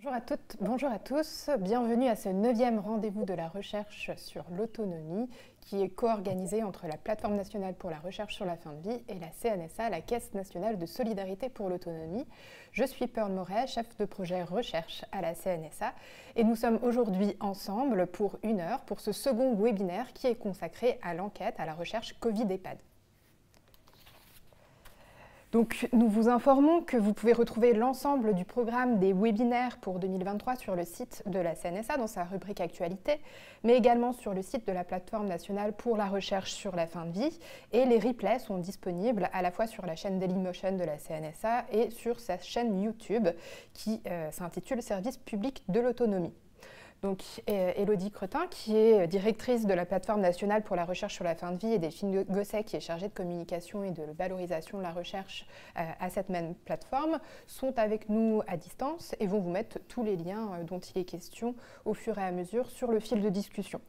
Bonjour à toutes, bonjour à tous. Bienvenue à ce 9e rendez-vous de la recherche sur l'autonomie qui est co-organisé entre la Plateforme nationale pour la recherche sur la fin de vie et la CNSA, la Caisse nationale de solidarité pour l'autonomie. Je suis Pearl Moret, chef de projet recherche à la CNSA et nous sommes aujourd'hui ensemble pour 1 heure pour ce second webinaire qui est consacré à l'enquête à la recherche Covid-EHPAD. Donc, nous vous informons que vous pouvez retrouver l'ensemble du programme des webinaires pour 2023 sur le site de la CNSA dans sa rubrique Actualité, mais également sur le site de la Plateforme nationale pour la recherche sur la fin de vie. Et les replays sont disponibles à la fois sur la chaîne Dailymotion de la CNSA et sur sa chaîne YouTube qui s'intitule Service public de l'autonomie. Donc, Élodie Cretin, qui est directrice de la Plateforme nationale pour la recherche sur la fin de vie, et Delphine Gosset, qui est chargée de communication et de valorisation de la recherche à cette même plateforme, sont avec nous à distance et vont vous mettre tous les liens dont il est question au fur et à mesure sur le fil de discussion.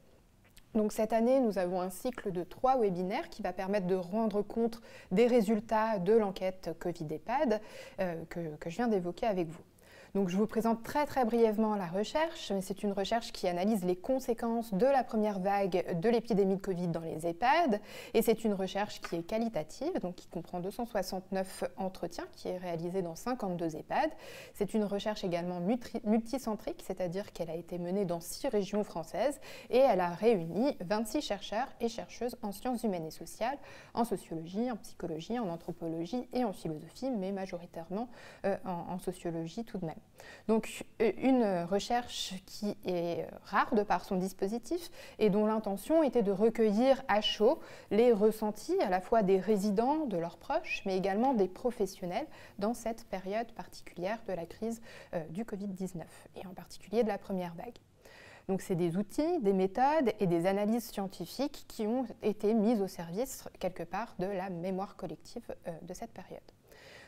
Donc cette année, nous avons un cycle de 3 webinaires qui va permettre de rendre compte des résultats de l'enquête Covid-EHPAD que je viens d'évoquer avec vous. Donc je vous présente très brièvement la recherche, mais c'est une recherche qui analyse les conséquences de la première vague de l'épidémie de Covid dans les EHPAD, et c'est une recherche qui est qualitative, donc qui comprend 269 entretiens, qui est réalisée dans 52 EHPAD. C'est une recherche également multicentrique, c'est-à-dire qu'elle a été menée dans 6 régions françaises, et elle a réuni 26 chercheurs et chercheuses en sciences humaines et sociales, en sociologie, en psychologie, en anthropologie et en philosophie, mais majoritairement en sociologie tout de même. Donc une recherche qui est rare de par son dispositif et dont l'intention était de recueillir à chaud les ressentis à la fois des résidents, de leurs proches, mais également des professionnels dans cette période particulière de la crise du Covid-19 et en particulier de la première vague. Donc c'est des outils, des méthodes et des analyses scientifiques qui ont été mises au service quelque part de la mémoire collective de cette période.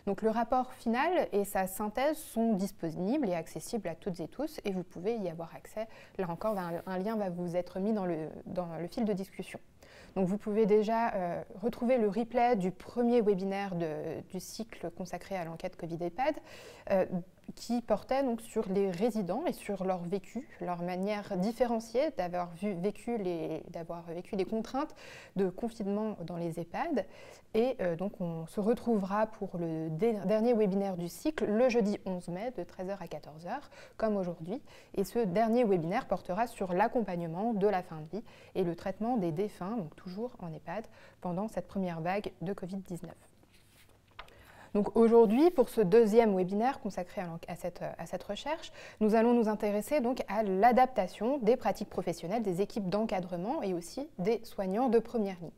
Donc le rapport final et sa synthèse sont disponibles et accessibles à toutes et tous et vous pouvez y avoir accès. Là encore, un lien va vous être mis dans le fil de discussion. Donc vous pouvez déjà retrouver le replay du premier webinaire du cycle consacré à l'enquête Covid-EHPAD qui portait donc sur les résidents et sur leur vécu, leur manière différenciée d'avoir vécu les contraintes de confinement dans les EHPAD. Et donc on se retrouvera pour le dernier webinaire du cycle le jeudi 11 mai de 13h à 14h, comme aujourd'hui. Et ce dernier webinaire portera sur l'accompagnement de la fin de vie et le traitement des défunts, donc toujours en EHPAD, pendant cette première vague de Covid-19. Donc aujourd'hui, pour ce deuxième webinaire consacré à cette recherche, nous allons nous intéresser donc à l'adaptation des pratiques professionnelles des équipes d'encadrement et aussi des soignants de première ligne.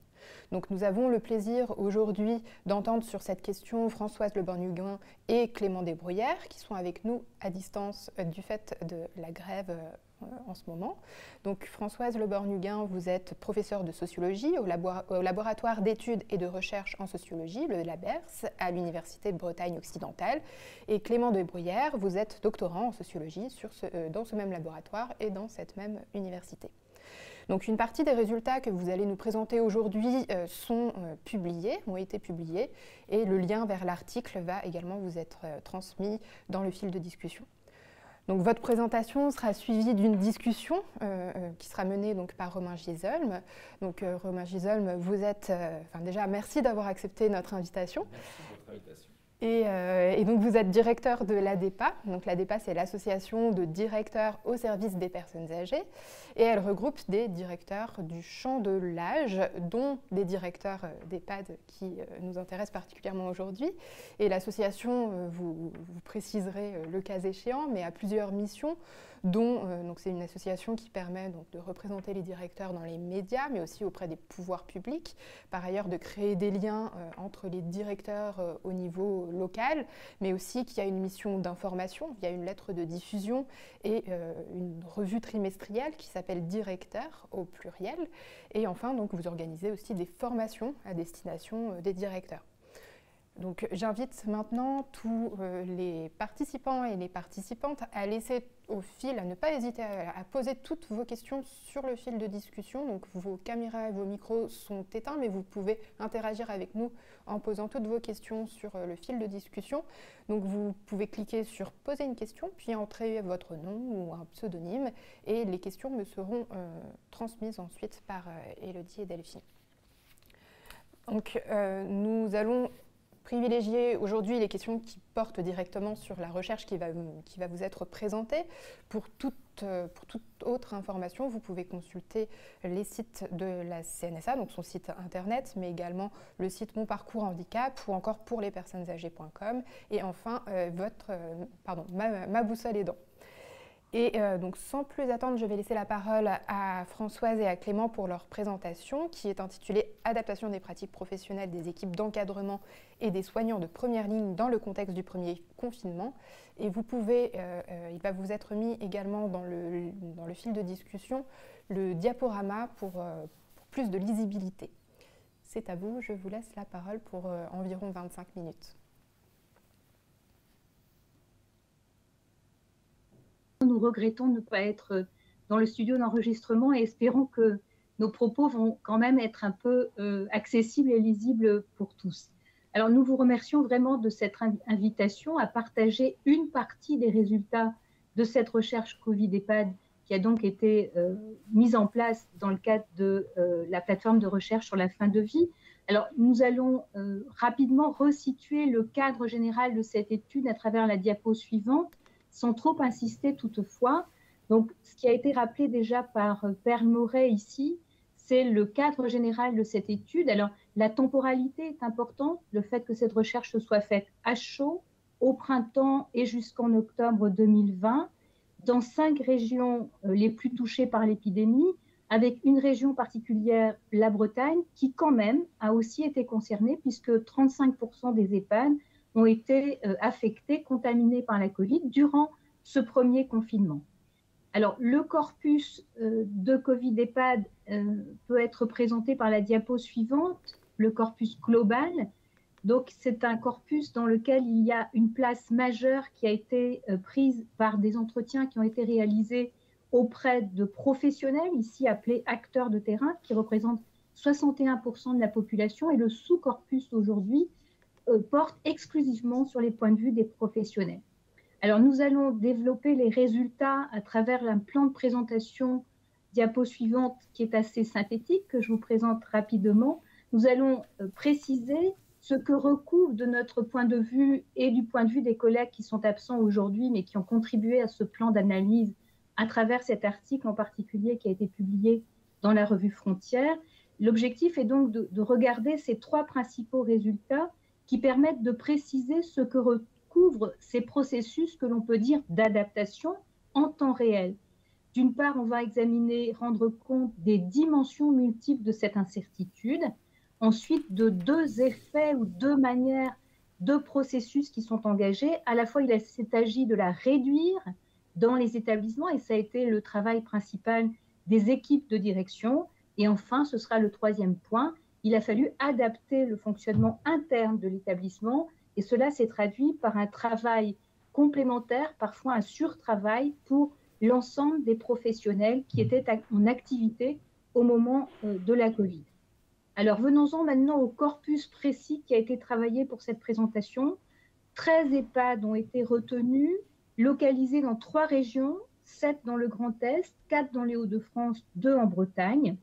Donc nous avons le plaisir aujourd'hui d'entendre sur cette question Françoise Le Born-Huguin et Clément Desbruyères qui sont avec nous à distance du fait de la grève en ce moment. Donc Françoise Le Born-Huguin, vous êtes professeure de sociologie au laboratoire d'études et de recherche en sociologie, le LABERS, à l'Université de Bretagne occidentale. Et Clément Desbruyères, vous êtes doctorant en sociologie dans ce même laboratoire et dans cette même université. Donc une partie des résultats que vous allez nous présenter aujourd'hui ont été publiés, et le lien vers l'article va également vous être transmis dans le fil de discussion. Donc votre présentation sera suivie d'une discussion qui sera menée donc, par Romain Giesholm. Donc Romain Giesholm, vous êtes, déjà merci d'avoir accepté notre invitation. Merci de votre invitation. Et donc vous êtes directeur de l'ADEPA. Donc l'ADEPA, c'est l'association de directeurs au service des personnes âgées. Et elle regroupe des directeurs du champ de l'âge, dont des directeurs d'EHPAD qui nous intéressent particulièrement aujourd'hui. Et l'association, vous préciserez le cas échéant, mais a plusieurs missions, dont c'est une association qui permet donc, de représenter les directeurs dans les médias, mais aussi auprès des pouvoirs publics. Par ailleurs, de créer des liens entre les directeurs au niveau local, mais aussi qui a une mission d'information via une lettre de diffusion et une revue trimestrielle qui s'appelle Directeur au pluriel. Et enfin, donc, vous organisez aussi des formations à destination des directeurs. Donc j'invite maintenant tous les participants et les participantes à laisser au fil, à ne pas hésiter à poser toutes vos questions sur le fil de discussion. Donc vos caméras et vos micros sont éteints, mais vous pouvez interagir avec nous en posant toutes vos questions sur le fil de discussion. Donc vous pouvez cliquer sur poser une question, puis entrer votre nom ou un pseudonyme, et les questions me seront transmises ensuite par Élodie et Delphine. Donc nous allons privilégier aujourd'hui les questions qui portent directement sur la recherche qui va vous être présentée. Pour toute autre information, vous pouvez consulter les sites de la CNSA, donc son site internet, mais également le site Mon Parcours Handicap ou encore pourlespersonnesâgées.com et enfin ma boussole aidant. Et donc sans plus attendre, je vais laisser la parole à Françoise et à Clément pour leur présentation qui est intitulée « Adaptation des pratiques professionnelles des équipes d'encadrement et des soignants de première ligne dans le contexte du premier confinement ». Et vous pouvez, il va vous être mis également dans le fil de discussion le diaporama pour plus de lisibilité. C'est à vous, je vous laisse la parole pour environ 25 minutes. Nous regrettons de ne pas être dans le studio d'enregistrement et espérons que nos propos vont quand même être un peu accessibles et lisibles pour tous. Alors nous vous remercions vraiment de cette invitation à partager une partie des résultats de cette recherche Covid-EHPAD qui a donc été mise en place dans le cadre de la plateforme de recherche sur la fin de vie. Alors nous allons rapidement resituer le cadre général de cette étude à travers la diapo suivante, sans trop insister toutefois. Donc, ce qui a été rappelé déjà par Perle Moret ici, c'est le cadre général de cette étude. Alors, la temporalité est importante, le fait que cette recherche se soit faite à chaud, au printemps et jusqu'en octobre 2020, dans 5 régions les plus touchées par l'épidémie, avec une région particulière, la Bretagne, qui quand même a aussi été concernée, puisque 35% des EHPAD ont été affectés, contaminés par la Covid durant ce premier confinement. Alors, le corpus de Covid-EHPAD peut être présenté par la diapo suivante, le corpus global. Donc, c'est un corpus dans lequel il y a une place majeure qui a été prise par des entretiens qui ont été réalisés auprès de professionnels, ici appelés acteurs de terrain, qui représentent 61% de la population, et le sous-corpus aujourd'hui porte exclusivement sur les points de vue des professionnels. Alors, nous allons développer les résultats à travers un plan de présentation diapo suivante qui est assez synthétique, que je vous présente rapidement. Nous allons préciser ce que recouvre de notre point de vue et du point de vue des collègues qui sont absents aujourd'hui, mais qui ont contribué à ce plan d'analyse à travers cet article en particulier qui a été publié dans la revue Frontières. L'objectif est donc de regarder ces 3 principaux résultats qui permettent de préciser ce que recouvrent ces processus que l'on peut dire d'adaptation en temps réel. D'une part, on va examiner, rendre compte des dimensions multiples de cette incertitude, ensuite de 2 effets ou 2 manières de processus qui sont engagés. À la fois, il s'agit de la réduire dans les établissements, et ça a été le travail principal des équipes de direction. Et enfin, ce sera le 3e point, il a fallu adapter le fonctionnement interne de l'établissement, et cela s'est traduit par un travail complémentaire, parfois un surtravail pour l'ensemble des professionnels qui étaient en activité au moment de la Covid. Alors venons-en maintenant au corpus précis qui a été travaillé pour cette présentation. 13 EHPAD ont été retenus, localisés dans 3 régions, 7 dans le Grand Est, 4 dans les Hauts-de-France, 2 en Bretagne.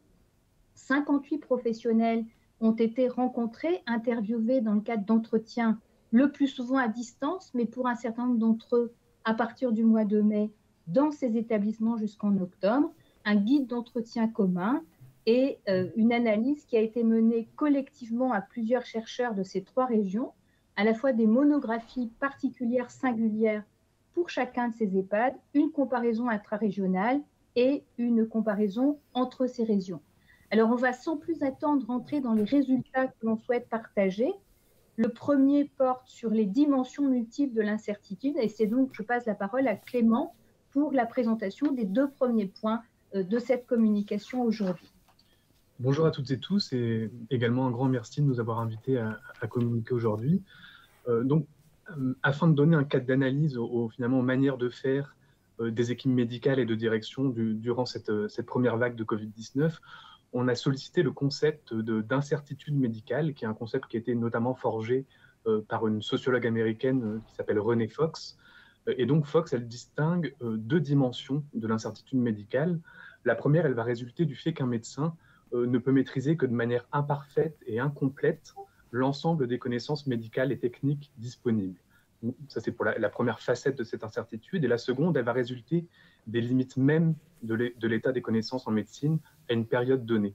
58 professionnels ont été rencontrés, interviewés dans le cadre d'entretiens, le plus souvent à distance, mais pour un certain nombre d'entre eux, à partir du mois de mai, dans ces établissements jusqu'en octobre, un guide d'entretien commun et une analyse qui a été menée collectivement à plusieurs chercheurs de ces 3 régions, à la fois des monographies particulières, singulières pour chacun de ces EHPAD, une comparaison intra-régionale et une comparaison entre ces régions. Alors, on va sans plus attendre rentrer dans les résultats que l'on souhaite partager. Le premier porte sur les dimensions multiples de l'incertitude, et c'est donc, je passe la parole à Clément pour la présentation des 2 premiers points de cette communication aujourd'hui. Bonjour à toutes et tous, et également un grand merci de nous avoir invités à communiquer aujourd'hui. Afin de donner un cadre d'analyse finalement aux manières de faire des équipes médicales et de direction durant cette première vague de Covid-19, on a sollicité le concept d'incertitude médicale, qui est un concept qui a été notamment forgé par une sociologue américaine qui s'appelle Renée Fox. Et donc Fox, elle distingue deux dimensions de l'incertitude médicale. La première, elle va résulter du fait qu'un médecin ne peut maîtriser que de manière imparfaite et incomplète l'ensemble des connaissances médicales et techniques disponibles. Ça, c'est pour la première facette de cette incertitude. Et la seconde, elle va résulter des limites même de l'état des connaissances en médecine à une période donnée.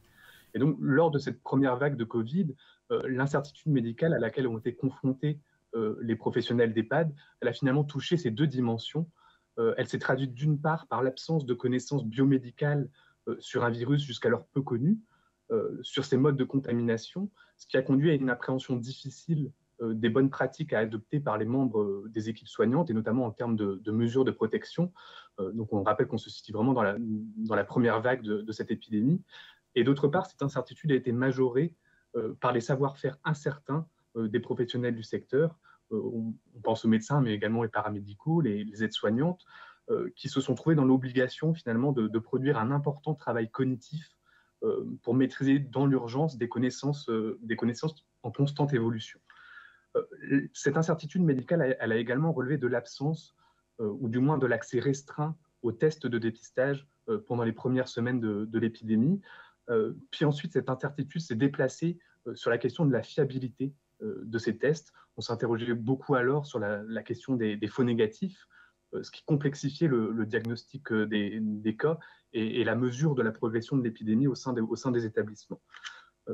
Et donc, lors de cette première vague de Covid, l'incertitude médicale à laquelle ont été confrontés les professionnels d'EHPAD, elle a finalement touché ces deux dimensions. Elle s'est traduite d'une part par l'absence de connaissances biomédicales sur un virus jusqu'alors peu connu, sur ses modes de contamination, ce qui a conduit à une appréhension difficile des bonnes pratiques à adopter par les membres des équipes soignantes, et notamment en termes de mesures de protection. Donc on rappelle qu'on se situe vraiment dans la première vague de cette épidémie. Et d'autre part, cette incertitude a été majorée par les savoir-faire incertains des professionnels du secteur. On pense aux médecins, mais également les paramédicaux, les aides-soignantes, qui se sont trouvés dans l'obligation finalement de produire un important travail cognitif pour maîtriser dans l'urgence des connaissances en constante évolution. Cette incertitude médicale, elle a également relevé de l'absence, ou du moins de l'accès restreint aux tests de dépistage pendant les premières semaines de l'épidémie. Puis ensuite, cette incertitude s'est déplacée sur la question de la fiabilité de ces tests. On s'interrogeait beaucoup alors sur la question des faux négatifs, ce qui complexifiait le diagnostic des cas et la mesure de la progression de l'épidémie au sein des établissements.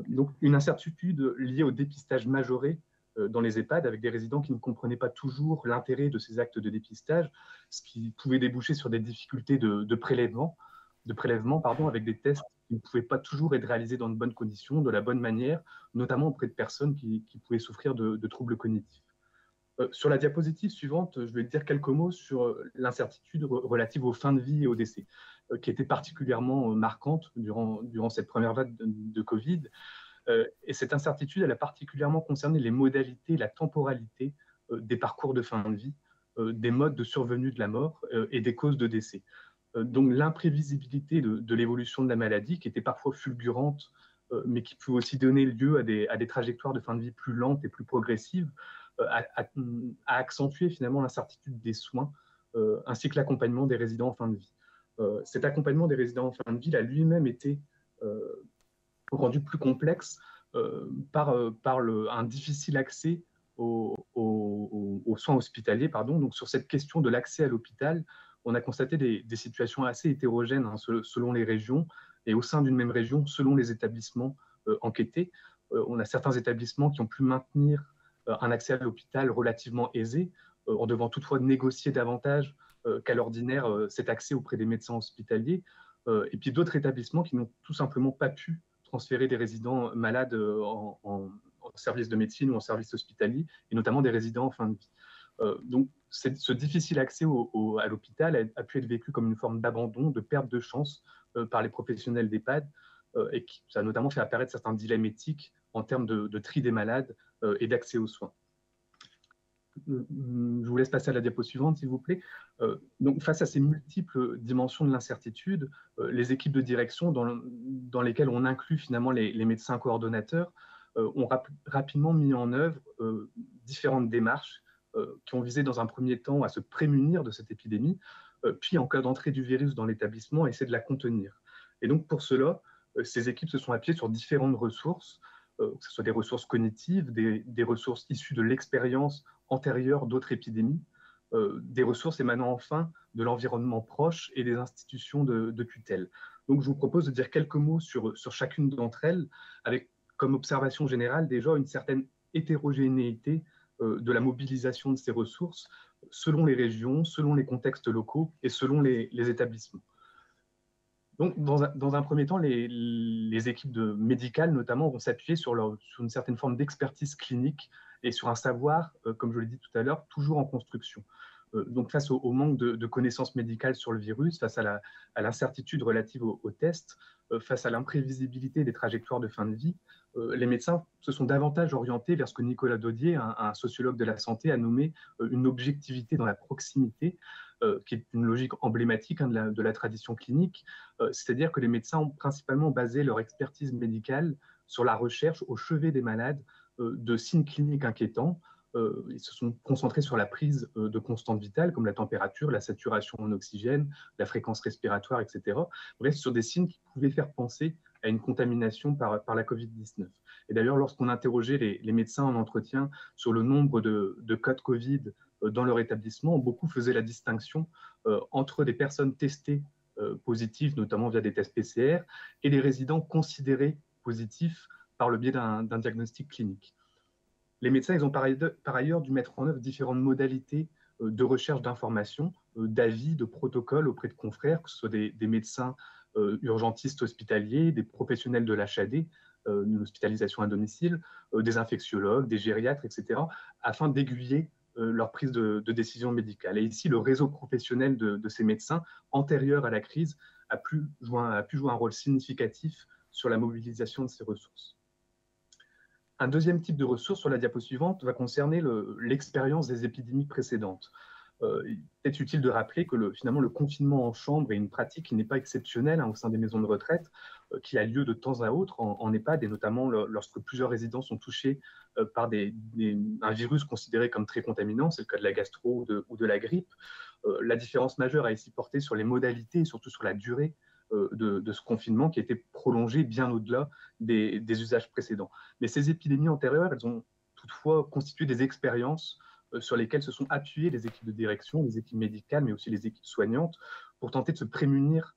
Donc une incertitude liée au dépistage majoré dans les EHPAD, avec des résidents qui ne comprenaient pas toujours l'intérêt de ces actes de dépistage, ce qui pouvait déboucher sur des difficultés de prélèvement, avec des tests qui ne pouvaient pas toujours être réalisés dans de bonnes conditions, de la bonne manière, notamment auprès de personnes qui pouvaient souffrir de troubles cognitifs. Sur la diapositive suivante, je vais dire quelques mots sur l'incertitude relative aux fins de vie et au décès, qui était particulièrement marquante durant cette première vague de Covid. Et cette incertitude, elle a particulièrement concerné les modalités, la temporalité des parcours de fin de vie, des modes de survenue de la mort et des causes de décès. Donc l'imprévisibilité de l'évolution de la maladie, qui était parfois fulgurante, mais qui pouvait aussi donner lieu à des trajectoires de fin de vie plus lentes et plus progressives, a accentué finalement l'incertitude des soins, ainsi que l'accompagnement des résidents en fin de vie. Cet accompagnement des résidents en fin de vie a lui-même été rendu plus complexe par un difficile accès aux soins hospitaliers. Donc sur cette question de l'accès à l'hôpital, on a constaté des situations assez hétérogènes selon les régions et au sein d'une même région, selon les établissements enquêtés. On a certains établissements qui ont pu maintenir un accès à l'hôpital relativement aisé, en devant toutefois négocier davantage qu'à l'ordinaire cet accès auprès des médecins hospitaliers, et puis d'autres établissements qui n'ont tout simplement pas pu transférer des résidents malades en service de médecine ou en service hospitalier, et notamment des résidents en fin de vie. Donc ce difficile accès à l'hôpital a pu être vécu comme une forme d'abandon, de perte de chance par les professionnels d'EHPAD, et ça a notamment fait apparaître certains dilemmes éthiques en termes de tri des malades et d'accès aux soins. Je vous laisse passer à la diapo suivante, s'il vous plaît. Donc, face à ces multiples dimensions de l'incertitude, les équipes de direction, dans lesquelles on inclut finalement les médecins coordonnateurs, ont rapidement mis en œuvre différentes démarches qui ont visé dans un premier temps à se prémunir de cette épidémie, puis en cas d'entrée du virus dans l'établissement, à essayer de la contenir. Et donc pour cela, ces équipes se sont appuyées sur différentes ressources, que ce soit des ressources cognitives, des ressources issues de l'expérience antérieure d'autres épidémies, des ressources émanant enfin de l'environnement proche et des institutions de tutelle. Donc je vous propose de dire quelques mots sur chacune d'entre elles, avec comme observation générale déjà une certaine hétérogénéité de la mobilisation de ces ressources selon les régions, selon les contextes locaux et selon les établissements. Donc, dans un premier temps, les équipes médicales, notamment, vont s'appuyer sur une certaine forme d'expertise clinique et sur un savoir, comme je l'ai dit tout à l'heure, toujours en construction. Donc face au manque de connaissances médicales sur le virus, face à l'incertitude relative aux tests, face à l'imprévisibilité des trajectoires de fin de vie, les médecins se sont davantage orientés vers ce que Nicolas Daudier, un sociologue de la santé, a nommé une objectivité dans la proximité, qui est une logique emblématique de la tradition clinique. C'est-à-dire que les médecins ont principalement basé leur expertise médicale sur la recherche au chevet des malades de signes cliniques inquiétants. Ils se sont concentrés sur la prise de constantes vitales comme la température, la saturation en oxygène, la fréquence respiratoire, etc. Bref, sur des signes qui pouvaient faire penser à une contamination par la Covid-19. Et d'ailleurs, lorsqu'on interrogeait les médecins en entretien sur le nombre de cas de Covid dans leur établissement, beaucoup faisaient la distinction entre des personnes testées positives, notamment via des tests PCR, et les résidents considérés positifs par le biais d'un diagnostic clinique. Les médecins, ils ont par ailleurs dû mettre en œuvre différentes modalités de recherche d'informations, d'avis, de protocoles auprès de confrères, que ce soit des médecins urgentistes hospitaliers, des professionnels de l'HAD, l'hospitalisation à domicile, des infectiologues, des gériatres, etc., afin d'aiguiller leur prise de décision médicale. Et ici, le réseau professionnel de ces médecins, antérieur à la crise, a pu jouer un rôle significatif sur la mobilisation de ces ressources. Un deuxième type de ressources sur la diapo suivante va concerner l'expérience des épidémies précédentes. Il est utile de rappeler que finalement le confinement en chambre est une pratique qui n'est pas exceptionnelle au sein des maisons de retraite, qui a lieu de temps à autre en EHPAD, et notamment lorsque plusieurs résidents sont touchés par un virus considéré comme très contaminant, c'est le cas de la gastro ou de la grippe. La différence majeure a ici porté sur les modalités et surtout sur la durée de ce confinement qui a été prolongé bien au-delà des usages précédents. Mais ces épidémies antérieures, elles ont toutefois constitué des expériences sur lesquelles se sont appuyées les équipes de direction, les équipes médicales, mais aussi les équipes soignantes, pour tenter de se prémunir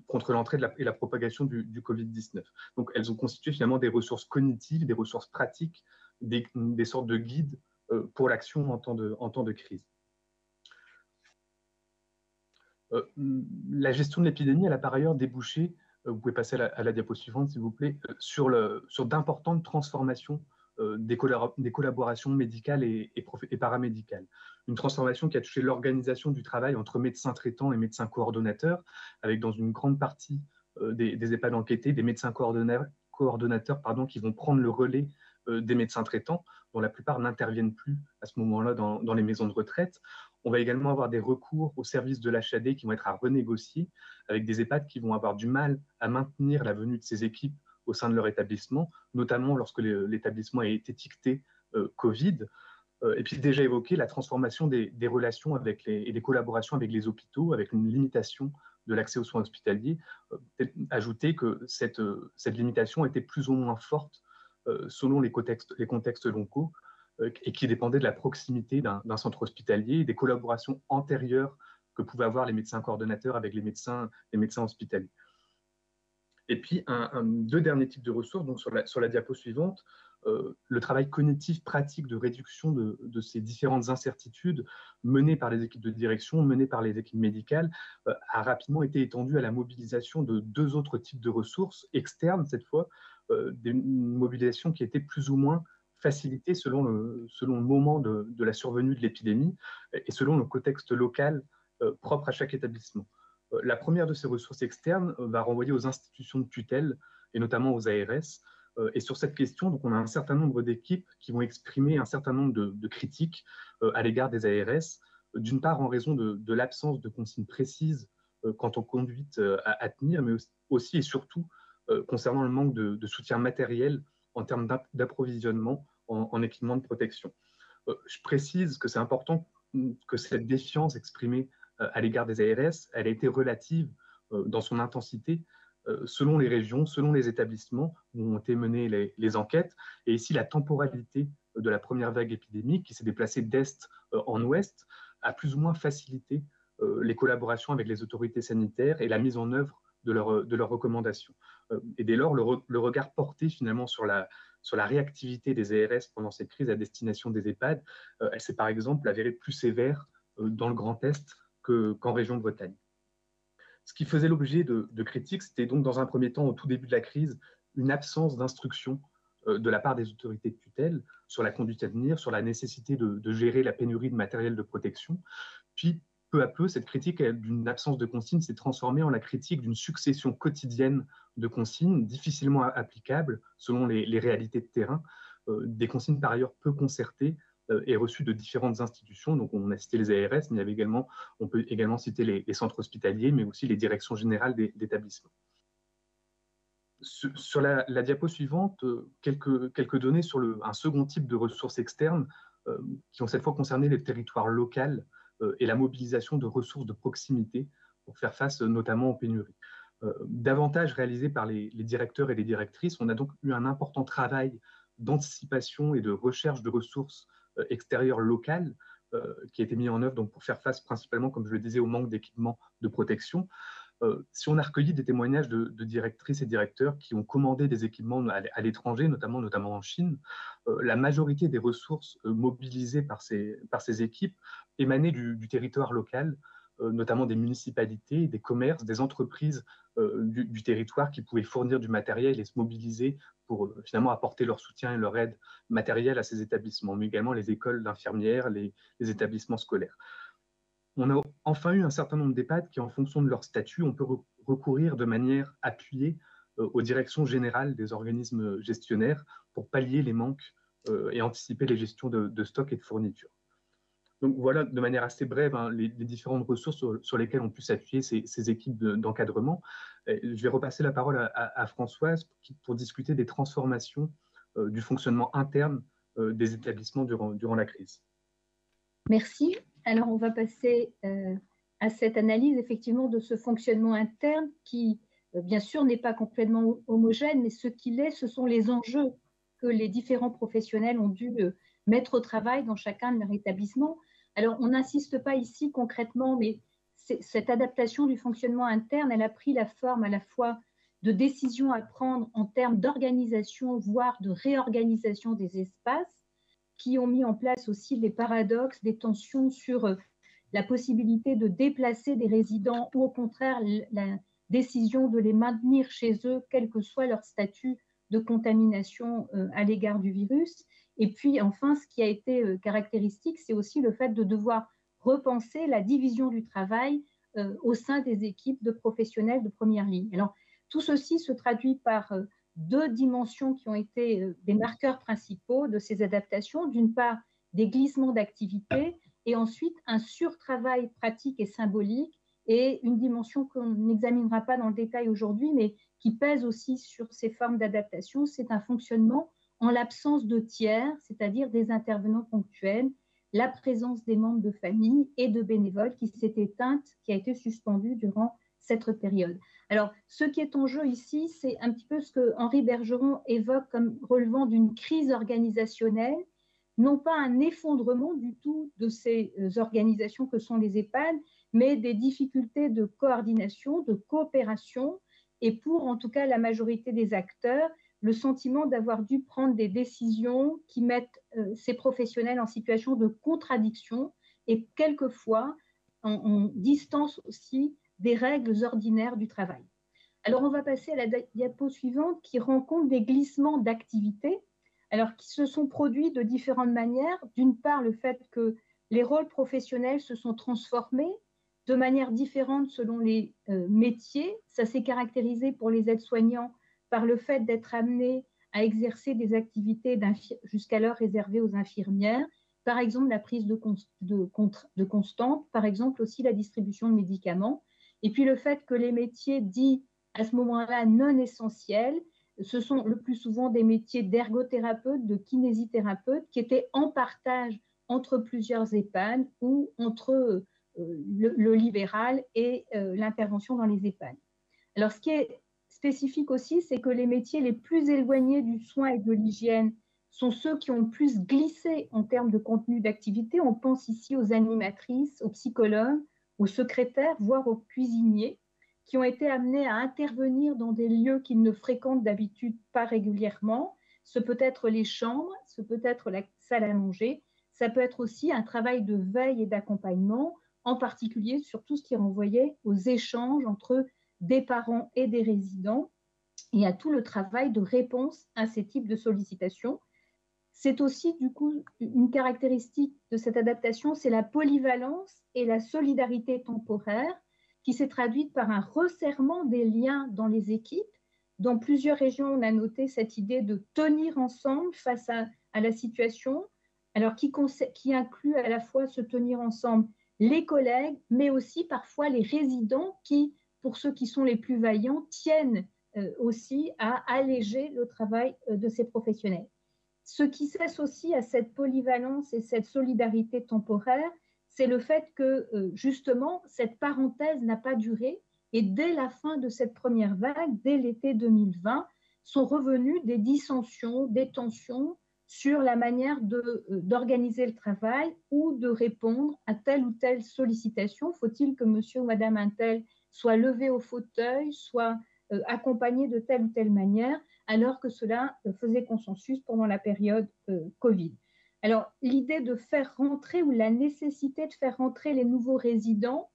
contre l'entrée et la propagation du Covid-19. Donc elles ont constitué finalement des ressources cognitives, des ressources pratiques, des sortes de guides pour l'action en temps de crise. La gestion de l'épidémie, elle a par ailleurs débouché, vous pouvez passer à la diapo suivante s'il vous plaît, sur d'importantes transformations des collaborations médicales et paramédicales. Une transformation qui a touché l'organisation du travail entre médecins traitants et médecins coordonnateurs, avec dans une grande partie des EHPAD enquêtés, des médecins coordonnateurs qui vont prendre le relais des médecins traitants, dont la plupart n'interviennent plus à ce moment-là dans les maisons de retraite. On va également avoir des recours aux services de l'HAD qui vont être à renégocier, avec des EHPAD qui vont avoir du mal à maintenir la venue de ces équipes au sein de leur établissement, notamment lorsque l'établissement est étiqueté Covid. Et puis déjà évoqué la transformation des relations et des collaborations avec les hôpitaux, avec une limitation de l'accès aux soins hospitaliers. Ajouter que cette limitation était plus ou moins forte selon les contextes locaux, et qui dépendait de la proximité d'un centre hospitalier et des collaborations antérieures que pouvaient avoir les médecins coordonnateurs avec les médecins hospitaliers. Et puis, deux derniers types de ressources, donc sur la diapo suivante, le travail cognitif pratique de réduction de ces différentes incertitudes menées par les équipes de direction, menées par les équipes médicales, a rapidement été étendu à la mobilisation de deux autres types de ressources externes, cette fois, une mobilisation qui était plus ou moins facilitée selon le moment de la survenue de l'épidémie et selon le contexte local propre à chaque établissement. La première de ces ressources externes va renvoyer aux institutions de tutelle, et notamment aux ARS. Et sur cette question, donc, on a un certain nombre d'équipes qui vont exprimer un certain nombre de critiques à l'égard des ARS, d'une part en raison de l'absence de consignes précises quant aux conduites à tenir, mais aussi et surtout concernant le manque de soutien matériel en termes d'approvisionnement en équipement de protection. Je précise que c'est important que cette défiance exprimée à l'égard des ARS, elle a été relative dans son intensité selon les régions, selon les établissements où ont été menées les enquêtes. Et ici, la temporalité de la première vague épidémique, qui s'est déplacée d'est en ouest, a plus ou moins facilité les collaborations avec les autorités sanitaires et la mise en œuvre de leurs recommandations. Et dès lors, le regard porté finalement sur la réactivité des ARS pendant cette crise à destination des EHPAD, elle s'est par exemple avérée plus sévère dans le Grand Est qu'en région Bretagne. Ce qui faisait l'objet de critiques, c'était donc dans un premier temps, au tout début de la crise, une absence d'instruction de la part des autorités de tutelle sur la conduite à tenir, sur la nécessité de gérer la pénurie de matériel de protection. Puis, peu à peu, cette critique d'une absence de consignes s'est transformée en la critique d'une succession quotidienne de consignes difficilement applicables selon les réalités de terrain, des consignes par ailleurs peu concertées et reçues de différentes institutions. Donc, on a cité les ARS, mais on peut également citer les centres hospitaliers, mais aussi les directions générales d'établissements. Sur la diapo suivante, quelques données sur un second type de ressources externes qui ont cette fois concerné les territoires locaux et la mobilisation de ressources de proximité pour faire face notamment aux pénuries. Davantage réalisé par les directeurs et les directrices, on a donc eu un important travail d'anticipation et de recherche de ressources extérieures locales qui a été mis en œuvre donc, pour faire face principalement, comme je le disais, au manque d'équipements de protection. Si on a recueilli des témoignages de directrices et directeurs qui ont commandé des équipements à l'étranger, notamment en Chine, la majorité des ressources mobilisées par ces équipes émanaient du territoire local, notamment des municipalités, des commerces, des entreprises du territoire qui pouvaient fournir du matériel et se mobiliser pour finalement apporter leur soutien et leur aide matérielle à ces établissements, mais également les écoles d'infirmières, les établissements scolaires. On a enfin eu un certain nombre d'EHPAD qui, en fonction de leur statut, on peut recourir de manière appuyée aux directions générales des organismes gestionnaires pour pallier les manques et anticiper les gestions de stock et de fournitures. Donc voilà, de manière assez brève, les différentes ressources sur lesquelles ont pu s'appuyer ces équipes d'encadrement. Je vais repasser la parole à Françoise pour discuter des transformations du fonctionnement interne des établissements durant la crise. Merci. Alors, on va passer à cette analyse effectivement de ce fonctionnement interne qui, bien sûr, n'est pas complètement homogène, mais ce qu'il est, ce sont les enjeux que les différents professionnels ont dû mettre au travail dans chacun de leurs établissements. Alors, on n'insiste pas ici concrètement, mais cette adaptation du fonctionnement interne, elle a pris la forme à la fois de décisions à prendre en termes d'organisation, voire de réorganisation des espaces, qui ont mis en place aussi des paradoxes, des tensions sur la possibilité de déplacer des résidents ou au contraire la décision de les maintenir chez eux, quel que soit leur statut de contamination à l'égard du virus. Et puis enfin, ce qui a été caractéristique, c'est aussi le fait de devoir repenser la division du travail au sein des équipes de professionnels de première ligne. Alors, tout ceci se traduit par deux dimensions qui ont été des marqueurs principaux de ces adaptations. D'une part, des glissements d'activité et ensuite un surtravail pratique et symbolique et une dimension qu'on n'examinera pas dans le détail aujourd'hui, mais qui pèse aussi sur ces formes d'adaptation, c'est un fonctionnement en l'absence de tiers, c'est-à-dire des intervenants ponctuels, la présence des membres de famille et de bénévoles qui s'est éteinte, qui a été suspendue durant cette période. Alors, ce qui est en jeu ici, c'est un petit peu ce que Henri Bergeron évoque comme relevant d'une crise organisationnelle, non pas un effondrement du tout de ces organisations que sont les EHPAD, mais des difficultés de coordination, de coopération, et pour en tout cas la majorité des acteurs, le sentiment d'avoir dû prendre des décisions qui mettent ces professionnels en situation de contradiction et quelquefois en distance aussi des règles ordinaires du travail. Alors, on va passer à la diapo suivante qui rend compte des glissements d'activité, alors qui se sont produits de différentes manières. D'une part, le fait que les rôles professionnels se sont transformés de manière différente selon les métiers. Ça s'est caractérisé pour les aides-soignants par le fait d'être amenés à exercer des activités jusqu'alors réservées aux infirmières, par exemple la prise de constantes, par exemple aussi la distribution de médicaments. Et puis le fait que les métiers dits à ce moment-là non essentiels, ce sont le plus souvent des métiers d'ergothérapeute, de kinésithérapeute, qui étaient en partage entre plusieurs EHPAD ou entre le libéral et l'intervention dans les EHPAD. Alors ce qui est spécifique aussi, c'est que les métiers les plus éloignés du soin et de l'hygiène sont ceux qui ont le plus glissé en termes de contenu d'activité. On pense ici aux animatrices, aux psychologues, aux secrétaires, voire aux cuisiniers, qui ont été amenés à intervenir dans des lieux qu'ils ne fréquentent d'habitude pas régulièrement. Ce peut être les chambres, ce peut être la salle à manger, ça peut être aussi un travail de veille et d'accompagnement, en particulier sur tout ce qui renvoyait aux échanges entre des parents et des résidents, et à tout le travail de réponse à ces types de sollicitations. C'est aussi du coup une caractéristique de cette adaptation, c'est la polyvalence et la solidarité temporaire qui s'est traduite par un resserrement des liens dans les équipes. Dans plusieurs régions, on a noté cette idée de tenir ensemble face à la situation, alors qui inclut à la fois se tenir ensemble les collègues, mais aussi parfois les résidents qui, pour ceux qui sont les plus vaillants, tiennent aussi à alléger le travail de ces professionnels. Ce qui s'associe à cette polyvalence et cette solidarité temporaire, c'est le fait que justement, cette parenthèse n'a pas duré et dès la fin de cette première vague, dès l'été 2020, sont revenues des dissensions, des tensions sur la manière d'organiser le travail ou de répondre à telle ou telle sollicitation. Faut-il que monsieur ou madame un tel soit levé au fauteuil, soit accompagné de telle ou telle manière, alors que cela faisait consensus pendant la période Covid. Alors, l'idée de faire rentrer ou la nécessité de faire rentrer les nouveaux résidents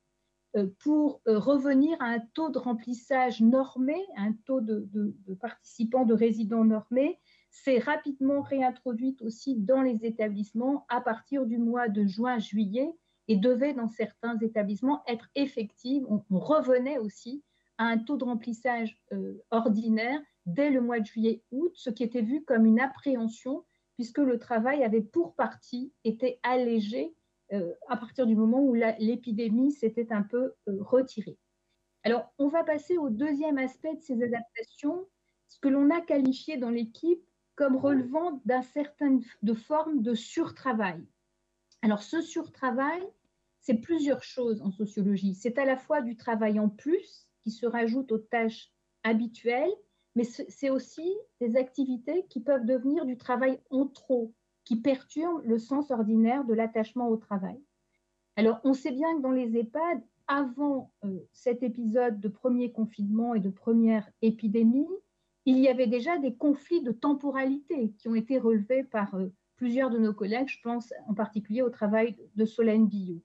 pour revenir à un taux de remplissage normé, un taux de participants, de résidents normés, s'est rapidement réintroduite aussi dans les établissements à partir du mois de juin-juillet et devait dans certains établissements être effective. On revenait aussi à un taux de remplissage ordinaire dès le mois de juillet-août, ce qui était vu comme une appréhension puisque le travail avait pour partie été allégé à partir du moment où l'épidémie s'était un peu retirée. Alors, on va passer au deuxième aspect de ces adaptations, ce que l'on a qualifié dans l'équipe comme relevant d'un certain de forme de surtravail. Alors, ce surtravail, c'est plusieurs choses en sociologie. C'est à la fois du travail en plus qui se rajoute aux tâches habituelles, mais c'est aussi des activités qui peuvent devenir du travail en trop, qui perturbent le sens ordinaire de l'attachement au travail. Alors, on sait bien que dans les EHPAD, avant cet épisode de premier confinement et de première épidémie, il y avait déjà des conflits de temporalité qui ont été relevés par plusieurs de nos collègues, je pense en particulier au travail de Solène Billot.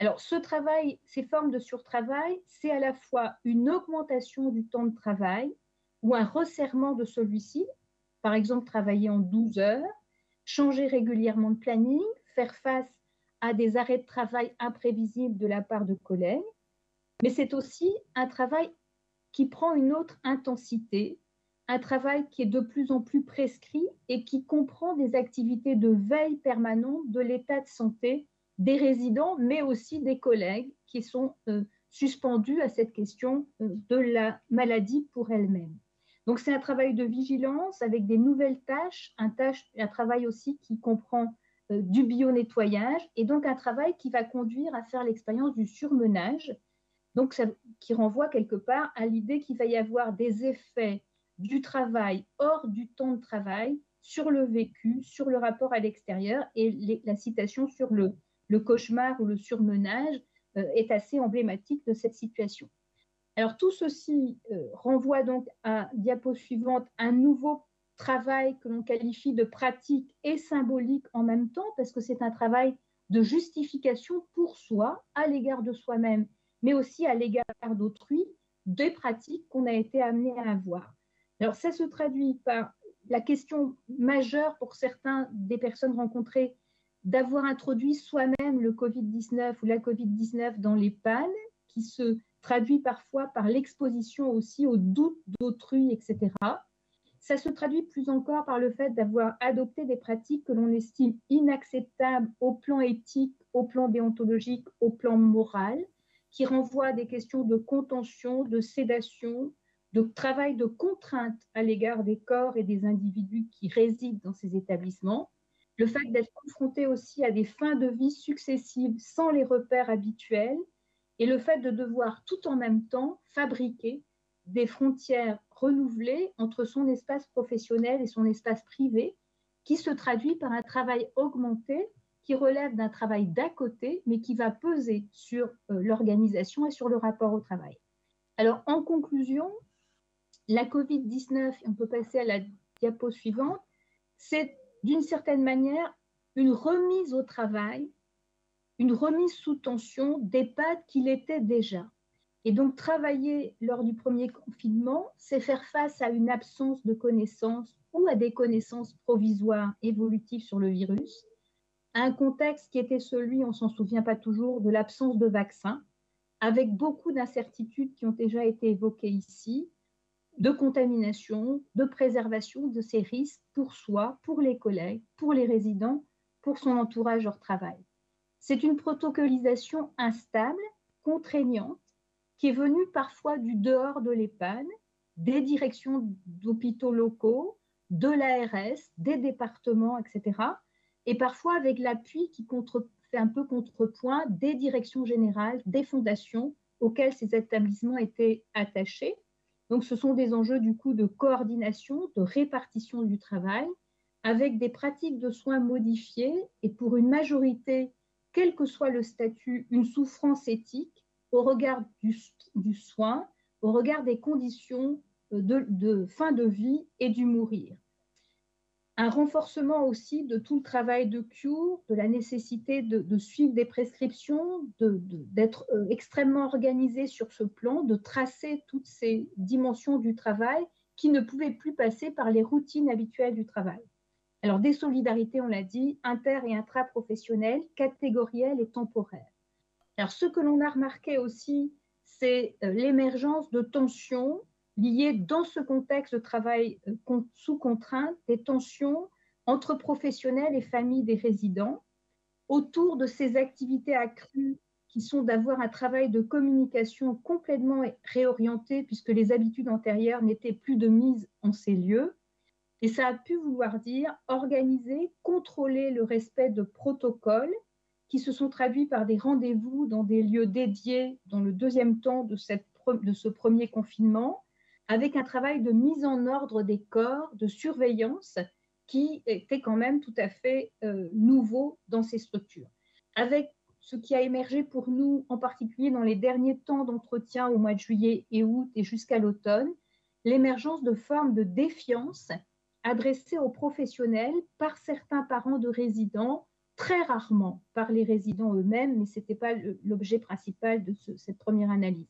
Alors, ce travail, ces formes de surtravail, c'est à la fois une augmentation du temps de travail ou un resserrement de celui-ci, par exemple travailler en 12 heures, changer régulièrement de planning, faire face à des arrêts de travail imprévisibles de la part de collègues, mais c'est aussi un travail qui prend une autre intensité, un travail qui est de plus en plus prescrit et qui comprend des activités de veille permanente de l'état de santé des résidents, mais aussi des collègues qui sont suspendus à cette question de la maladie pour elle-même. Donc c'est un travail de vigilance avec des nouvelles tâches, un travail aussi qui comprend du bio-nettoyage et donc un travail qui va conduire à faire l'expérience du surmenage, donc qui renvoie quelque part à l'idée qu'il va y avoir des effets du travail hors du temps de travail sur le vécu, sur le rapport à l'extérieur et la citation sur le cauchemar ou le surmenage est assez emblématique de cette situation. Alors tout ceci renvoie donc à diapo suivante un nouveau travail que l'on qualifie de pratique et symbolique en même temps parce que c'est un travail de justification pour soi, à l'égard de soi-même, mais aussi à l'égard d'autrui, des pratiques qu'on a été amené à avoir. Alors ça se traduit par la question majeure pour certains des personnes rencontrées d'avoir introduit soi-même le Covid-19 ou la Covid-19 dans les l'EHPAD, qui se traduit parfois par l'exposition aussi aux doutes d'autrui, etc. Ça se traduit plus encore par le fait d'avoir adopté des pratiques que l'on estime inacceptables au plan éthique, au plan déontologique, au plan moral, qui renvoient à des questions de contention, de sédation, de travail de contrainte à l'égard des corps et des individus qui résident dans ces établissements. Le fait d'être confronté aussi à des fins de vie successives sans les repères habituels et le fait de devoir tout en même temps fabriquer des frontières renouvelées entre son espace professionnel et son espace privé qui se traduit par un travail augmenté qui relève d'un travail d'à côté mais qui va peser sur l'organisation et sur le rapport au travail. Alors en conclusion, la Covid-19, on peut passer à la diapo suivante, c'est d'une certaine manière une remise au travail, une remise sous tension d'EHPAD qu'il était déjà. Et donc, travailler lors du premier confinement, c'est faire face à une absence de connaissances ou à des connaissances provisoires évolutives sur le virus, à un contexte qui était celui, on ne s'en souvient pas toujours, de l'absence de vaccins, avec beaucoup d'incertitudes qui ont déjà été évoquées ici, de contamination, de préservation de ces risques pour soi, pour les collègues, pour les résidents, pour son entourage hors travail. C'est une protocolisation instable, contraignante, qui est venue parfois du dehors de l'EHPAD, des directions d'hôpitaux locaux, de l'ARS, des départements, etc. Et parfois avec l'appui qui fait un peu contrepoint des directions générales, des fondations auxquelles ces établissements étaient attachés. Donc ce sont des enjeux du coup de coordination, de répartition du travail, avec des pratiques de soins modifiées et pour une majorité, quel que soit le statut, une souffrance éthique au regard du soin, au regard des conditions de fin de vie et du mourir. Un renforcement aussi de tout le travail de cure, de la nécessité de suivre des prescriptions, d'être extrêmement organisé sur ce plan, de tracer toutes ces dimensions du travail qui ne pouvaient plus passer par les routines habituelles du travail. Alors, des solidarités, on l'a dit, inter- et intraprofessionnelles, catégorielles et temporaires. Alors, ce que l'on a remarqué aussi, c'est l'émergence de tensions liées dans ce contexte de travail sous contrainte, des tensions entre professionnels et familles des résidents, autour de ces activités accrues qui sont d'avoir un travail de communication complètement réorienté, puisque les habitudes antérieures n'étaient plus de mise en ces lieux. Et ça a pu vouloir dire organiser, contrôler le respect de protocoles qui se sont traduits par des rendez-vous dans des lieux dédiés dans le deuxième temps de ce premier confinement, avec un travail de mise en ordre des corps, de surveillance, qui était quand même tout à fait nouveau dans ces structures. Avec ce qui a émergé pour nous, en particulier dans les derniers temps d'entretien au mois de juillet et août et jusqu'à l'automne, l'émergence de formes de défiance adressées aux professionnels par certains parents de résidents, très rarement par les résidents eux-mêmes, mais ce n'était pas l'objet principal de cette première analyse.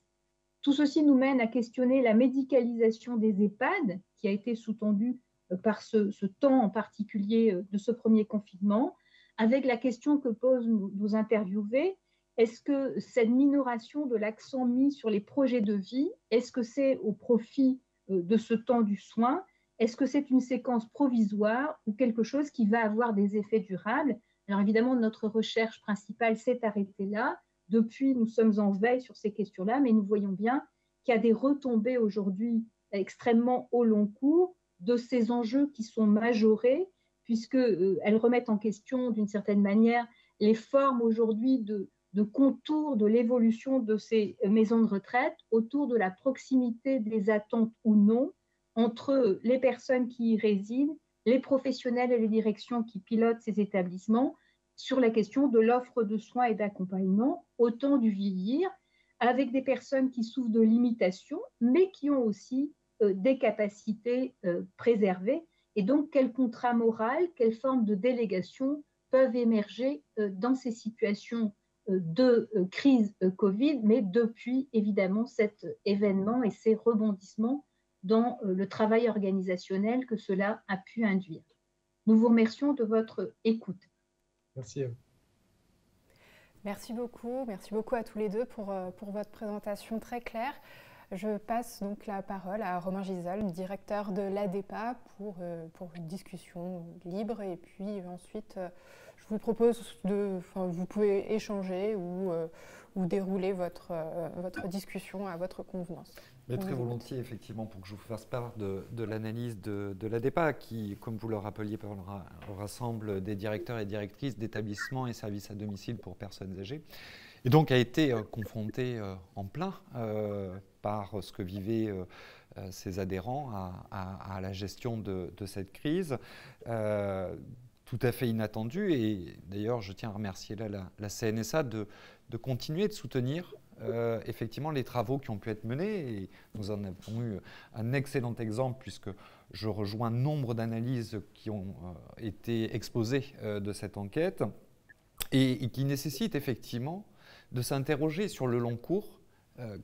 Tout ceci nous mène à questionner la médicalisation des EHPAD, qui a été sous-tendue par ce temps en particulier de ce premier confinement, avec la question que posent nos interviewés, est-ce que cette minoration de l'accent mis sur les projets de vie, est-ce que c'est au profit de ce temps du soin? Est-ce que c'est une séquence provisoire ou quelque chose qui va avoir des effets durables? Alors évidemment, notre recherche principale s'est arrêtée là. Depuis, nous sommes en veille sur ces questions-là, mais nous voyons bien qu'il y a des retombées aujourd'hui extrêmement au long cours de ces enjeux qui sont majorés, puisqu'elles remettent en question, d'une certaine manière, les formes aujourd'hui de contours de l'évolution de ces maisons de retraite autour de la proximité des attentes ou non entre les personnes qui y résident, les professionnels et les directions qui pilotent ces établissements, sur la question de l'offre de soins et d'accompagnement au temps du vieillir, avec des personnes qui souffrent de limitations, mais qui ont aussi des capacités préservées. Et donc, quel contrat moral, quelle forme de délégation peuvent émerger dans ces situations de crise Covid, mais depuis évidemment cet événement et ces rebondissements dans le travail organisationnel que cela a pu induire. Nous vous remercions de votre écoute. Merci. Merci beaucoup à tous les deux pour votre présentation très claire. Je passe donc la parole à Romain Gisol, directeur de l'ADEPA, pour une discussion libre. Et puis ensuite, je vous propose vous pouvez échanger ou dérouler votre discussion à votre convenance. Mais très volontiers, effectivement, pour que je vous fasse part de l'analyse de l'ADEPA, qui, comme vous le rappeliez, rassemble des directeurs et directrices d'établissements et services à domicile pour personnes âgées, et donc a été confronté en plein par ce que vivaient ses adhérents à la gestion de cette crise. Tout à fait inattendu, et d'ailleurs je tiens à remercier la CNSA de continuer de soutenir effectivement les travaux qui ont pu être menés, et nous en avons eu un excellent exemple puisque je rejoins nombre d'analyses qui ont été exposées de cette enquête et qui nécessitent effectivement de s'interroger sur le long cours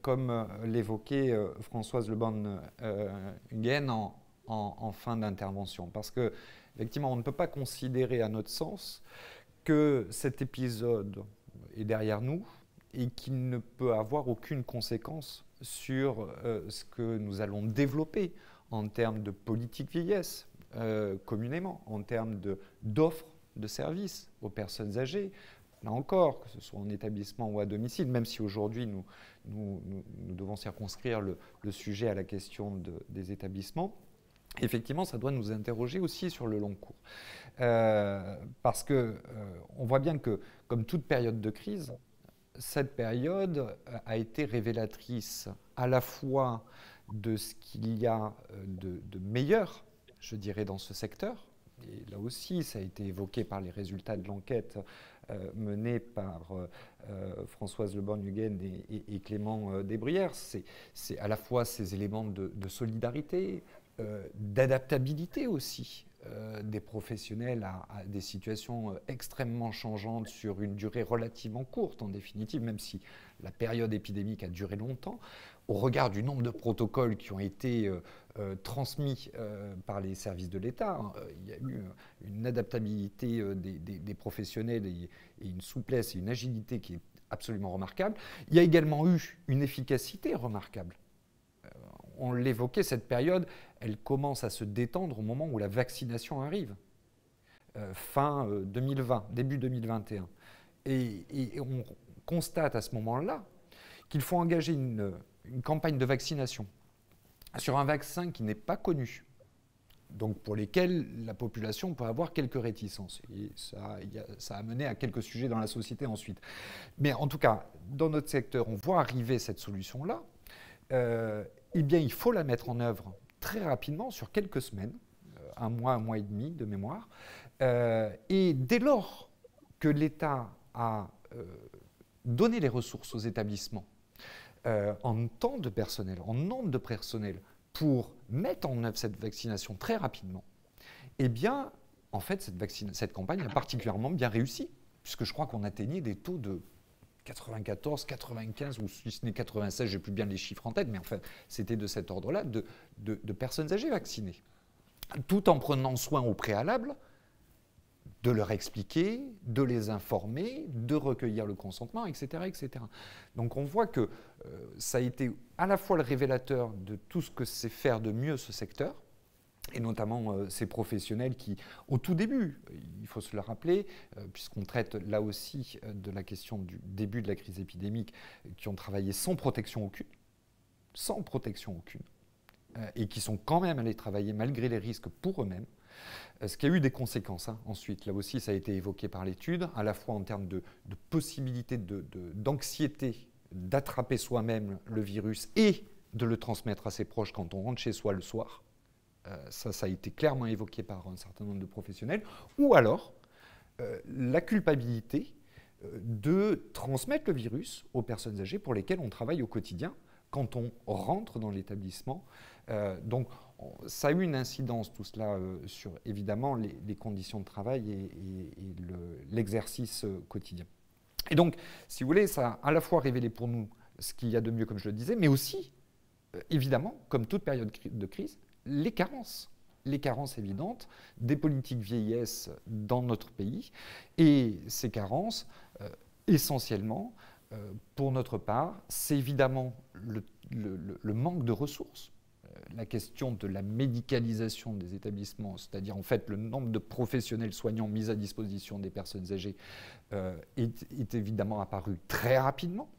comme l'évoquait Françoise Le Born-Huyghen en fin d'intervention. Parce que, effectivement, on ne peut pas considérer, à notre sens, que cet épisode est derrière nous et qu'il ne peut avoir aucune conséquence sur ce que nous allons développer en termes de politique vieillesse, communément, en termes d'offres de services aux personnes âgées. Là encore, que ce soit en établissement ou à domicile, même si aujourd'hui nous devons circonscrire le sujet à la question des établissements, effectivement, ça doit nous interroger aussi sur le long cours. Parce qu'on voit bien que, comme toute période de crise, cette période a été révélatrice à la fois de ce qu'il y a de meilleur, je dirais, dans ce secteur. Et là aussi, ça a été évoqué par les résultats de l'enquête menée par Françoise Le Born-Huyghen et Clément Desbruyères. C'est à la fois ces éléments de solidarité, d'adaptabilité aussi des professionnels à des situations extrêmement changeantes sur une durée relativement courte, en définitive, même si la période épidémique a duré longtemps, au regard du nombre de protocoles qui ont été transmis par les services de l'État. Il y a eu une adaptabilité des professionnels et une souplesse et une agilité qui est absolument remarquable. Il y a également eu une efficacité remarquable. On l'évoquait, cette période, elle commence à se détendre au moment où la vaccination arrive, fin 2020, début 2021. Et on constate à ce moment-là qu'il faut engager une campagne de vaccination sur un vaccin qui n'est pas connu, donc pour lesquels la population peut avoir quelques réticences. Et ça a mené à quelques sujets dans la société ensuite. Mais en tout cas, dans notre secteur, on voit arriver cette solution-là. Eh bien, il faut la mettre en œuvre très rapidement, sur quelques semaines, un mois et demi de mémoire. Et dès lors que l'État a donné les ressources aux établissements en temps de personnel, en nombre de personnel, pour mettre en œuvre cette vaccination très rapidement, eh bien, en fait, cette campagne a particulièrement bien réussi, puisque je crois qu'on atteignait des taux de 94, 95 ou si ce n'est 96, je n'ai plus bien les chiffres en tête, mais en fait, c'était de cet ordre-là, de personnes âgées vaccinées, tout en prenant soin au préalable de leur expliquer, de les informer, de recueillir le consentement, etc. etc. Donc on voit que ça a été à la fois le révélateur de tout ce que sait faire de mieux ce secteur, et notamment ces professionnels qui, au tout début, il faut se le rappeler, puisqu'on traite là aussi de la question du début de la crise épidémique, qui ont travaillé sans protection aucune, et qui sont quand même allés travailler malgré les risques pour eux-mêmes, ce qui a eu des conséquences. Ensuite, là aussi, ça a été évoqué par l'étude, à la fois en termes de possibilité d'anxiété d'attraper soi-même le virus et de le transmettre à ses proches quand on rentre chez soi le soir. Ça a été clairement évoqué par un certain nombre de professionnels, ou alors la culpabilité de transmettre le virus aux personnes âgées pour lesquelles on travaille au quotidien quand on rentre dans l'établissement. Donc ça a eu une incidence, tout cela, sur évidemment les conditions de travail et l'exercice quotidien. Et donc, si vous voulez, ça a à la fois révélé pour nous ce qu'il y a de mieux, comme je le disais, mais aussi, évidemment, comme toute période de crise, les carences évidentes des politiques vieillesse dans notre pays. Et ces carences, essentiellement, pour notre part, c'est évidemment le manque de ressources. La question de la médicalisation des établissements, c'est-à-dire en fait le nombre de professionnels soignants mis à disposition des personnes âgées, est évidemment apparu très rapidement.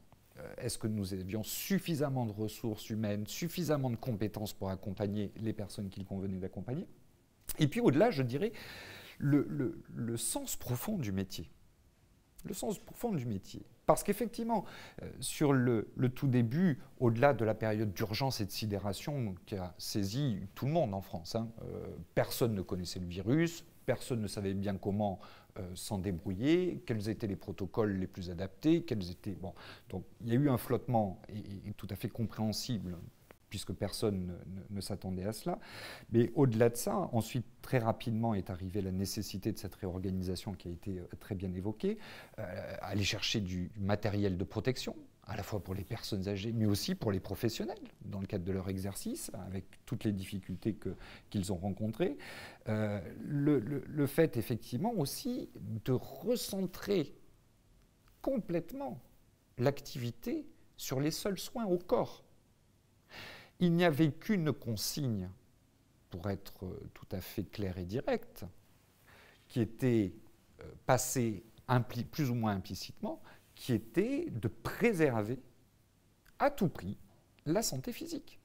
Est-ce que nous avions suffisamment de ressources humaines, suffisamment de compétences pour accompagner les personnes qu'il convenait d'accompagner? Et puis au-delà, je dirais, le sens profond du métier. Le sens profond du métier. Parce qu'effectivement, sur le tout début, au-delà de la période d'urgence et de sidération qui a saisi tout le monde en France, personne ne connaissait le virus, personne ne savait bien comment s'en débrouiller, quels étaient les protocoles les plus adaptés, bon. Donc il y a eu un flottement et tout à fait compréhensible, puisque personne ne s'attendait à cela. Mais au-delà de ça, ensuite, très rapidement est arrivée la nécessité de cette réorganisation qui a été très bien évoquée, aller chercher du matériel de protection, à la fois pour les personnes âgées, mais aussi pour les professionnels, dans le cadre de leur exercice, avec toutes les difficultés qu'ils ont rencontrées. Le fait, effectivement, aussi de recentrer complètement l'activité sur les seuls soins au corps. Il n'y avait qu'une consigne, pour être tout à fait clair et direct, qui était passée plus ou moins implicitement, qui était de préserver à tout prix la santé physique.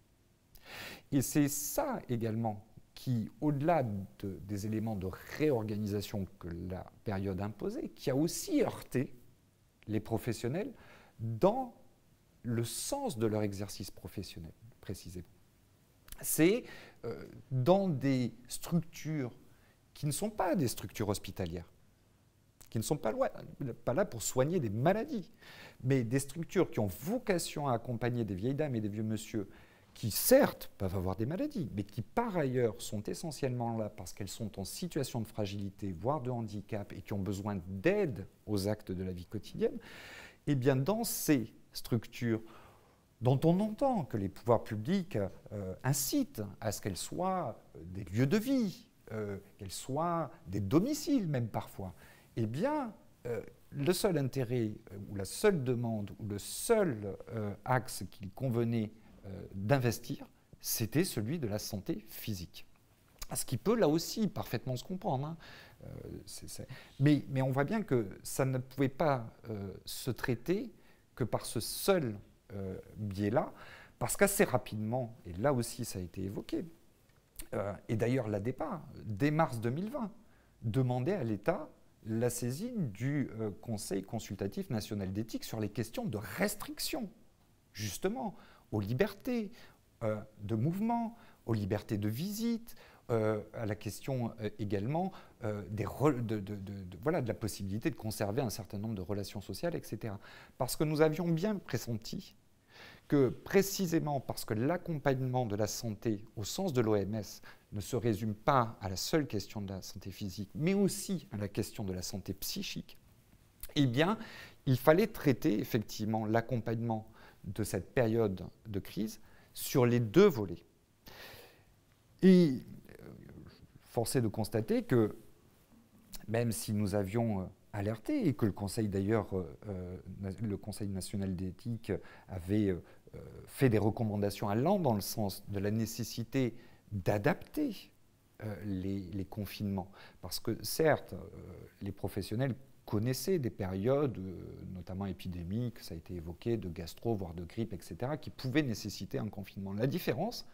Et c'est ça également qui, au-delà des éléments de réorganisation que la période imposait, qui a aussi heurté les professionnels dans le sens de leur exercice professionnel, précisément. C'est dans des structures qui ne sont pas des structures hospitalières, qui ne sont pas là pour soigner des maladies, mais des structures qui ont vocation à accompagner des vieilles dames et des vieux monsieur qui, certes, peuvent avoir des maladies, mais qui, par ailleurs, sont essentiellement là parce qu'elles sont en situation de fragilité, voire de handicap, et qui ont besoin d'aide aux actes de la vie quotidienne. Eh bien, dans ces structures dont on entend que les pouvoirs publics incitent à ce qu'elles soient des lieux de vie, qu'elles soient des domiciles même parfois, eh bien, le seul intérêt ou la seule demande ou le seul axe qu'il convenait d'investir, c'était celui de la santé physique. Ce qui peut là aussi parfaitement se comprendre. Hein. Mais on voit bien que ça ne pouvait pas se traiter que par ce seul biais-là, parce qu'assez rapidement, et là aussi ça a été évoqué, et d'ailleurs l'ADEPA, dès mars 2020, demandait à l'État la saisine du Conseil consultatif national d'éthique sur les questions de restriction, justement, aux libertés de mouvement, aux libertés de visite, à la question également de la possibilité de conserver un certain nombre de relations sociales, etc. Parce que nous avions bien pressenti que précisément parce que l'accompagnement de la santé au sens de l'OMS ne se résume pas à la seule question de la santé physique, mais aussi à la question de la santé psychique, eh bien, il fallait traiter effectivement l'accompagnement de cette période de crise sur les deux volets. Et force est de constater que même si nous avions alerté et que le Conseil d'ailleurs, le Conseil national d'éthique avait fait des recommandations allant dans le sens de la nécessité d'adapter les confinements, parce que certes, les professionnels connaissaient des périodes, notamment épidémiques, ça a été évoqué, de gastro, voire de grippe, etc., qui pouvaient nécessiter un confinement. La différence,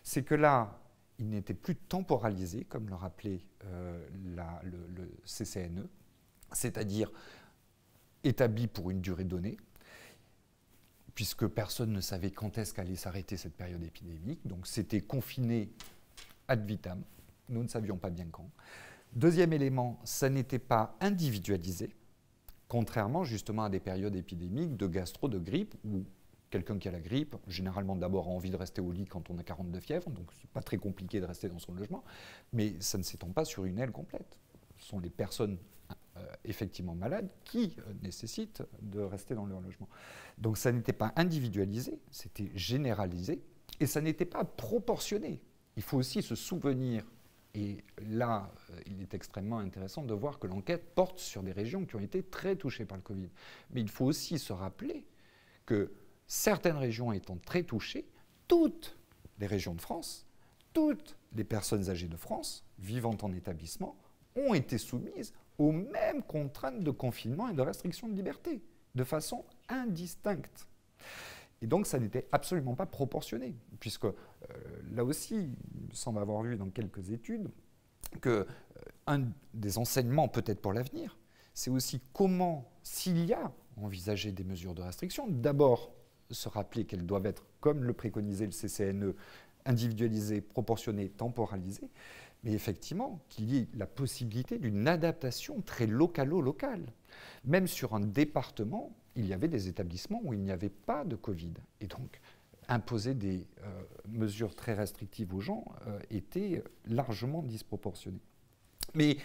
c'est que là, il n'était plus temporalisé, comme le rappelait le CCNE, c'est-à-dire établi pour une durée donnée, puisque personne ne savait quand est-ce qu'allait s'arrêter cette période épidémique, donc c'était confiné ad vitam, nous ne savions pas bien quand. Deuxième élément, ça n'était pas individualisé, contrairement justement à des périodes épidémiques de gastro, de grippe, où quelqu'un qui a la grippe, généralement d'abord a envie de rester au lit quand on a 42 fièvres, donc c'est pas très compliqué de rester dans son logement, mais ça ne s'étend pas sur une aile complète. Ce sont les personnes effectivement malades qui nécessitent de rester dans leur logement. Donc ça n'était pas individualisé, c'était généralisé, et ça n'était pas proportionné. Il faut aussi se souvenir, et là, il est extrêmement intéressant de voir que l'enquête porte sur des régions qui ont été très touchées par le Covid. Mais il faut aussi se rappeler que certaines régions étant très touchées, toutes les régions de France, toutes les personnes âgées de France vivant en établissement ont été soumises aux mêmes contraintes de confinement et de restriction de liberté, de façon indistincte. Et donc, ça n'était absolument pas proportionné, puisque là aussi, il semble avoir vu dans quelques études qu'un des enseignements peut-être pour l'avenir, c'est aussi comment, s'il y a envisagé des mesures de restriction, d'abord se rappeler qu'elles doivent être, comme le préconisait le CCNE, individualisées, proportionnées, temporalisées, mais effectivement qu'il y ait la possibilité d'une adaptation très localo-locale. Même sur un département, il y avait des établissements où il n'y avait pas de Covid. Et donc, imposer des mesures très restrictives aux gens était largement disproportionné. Mais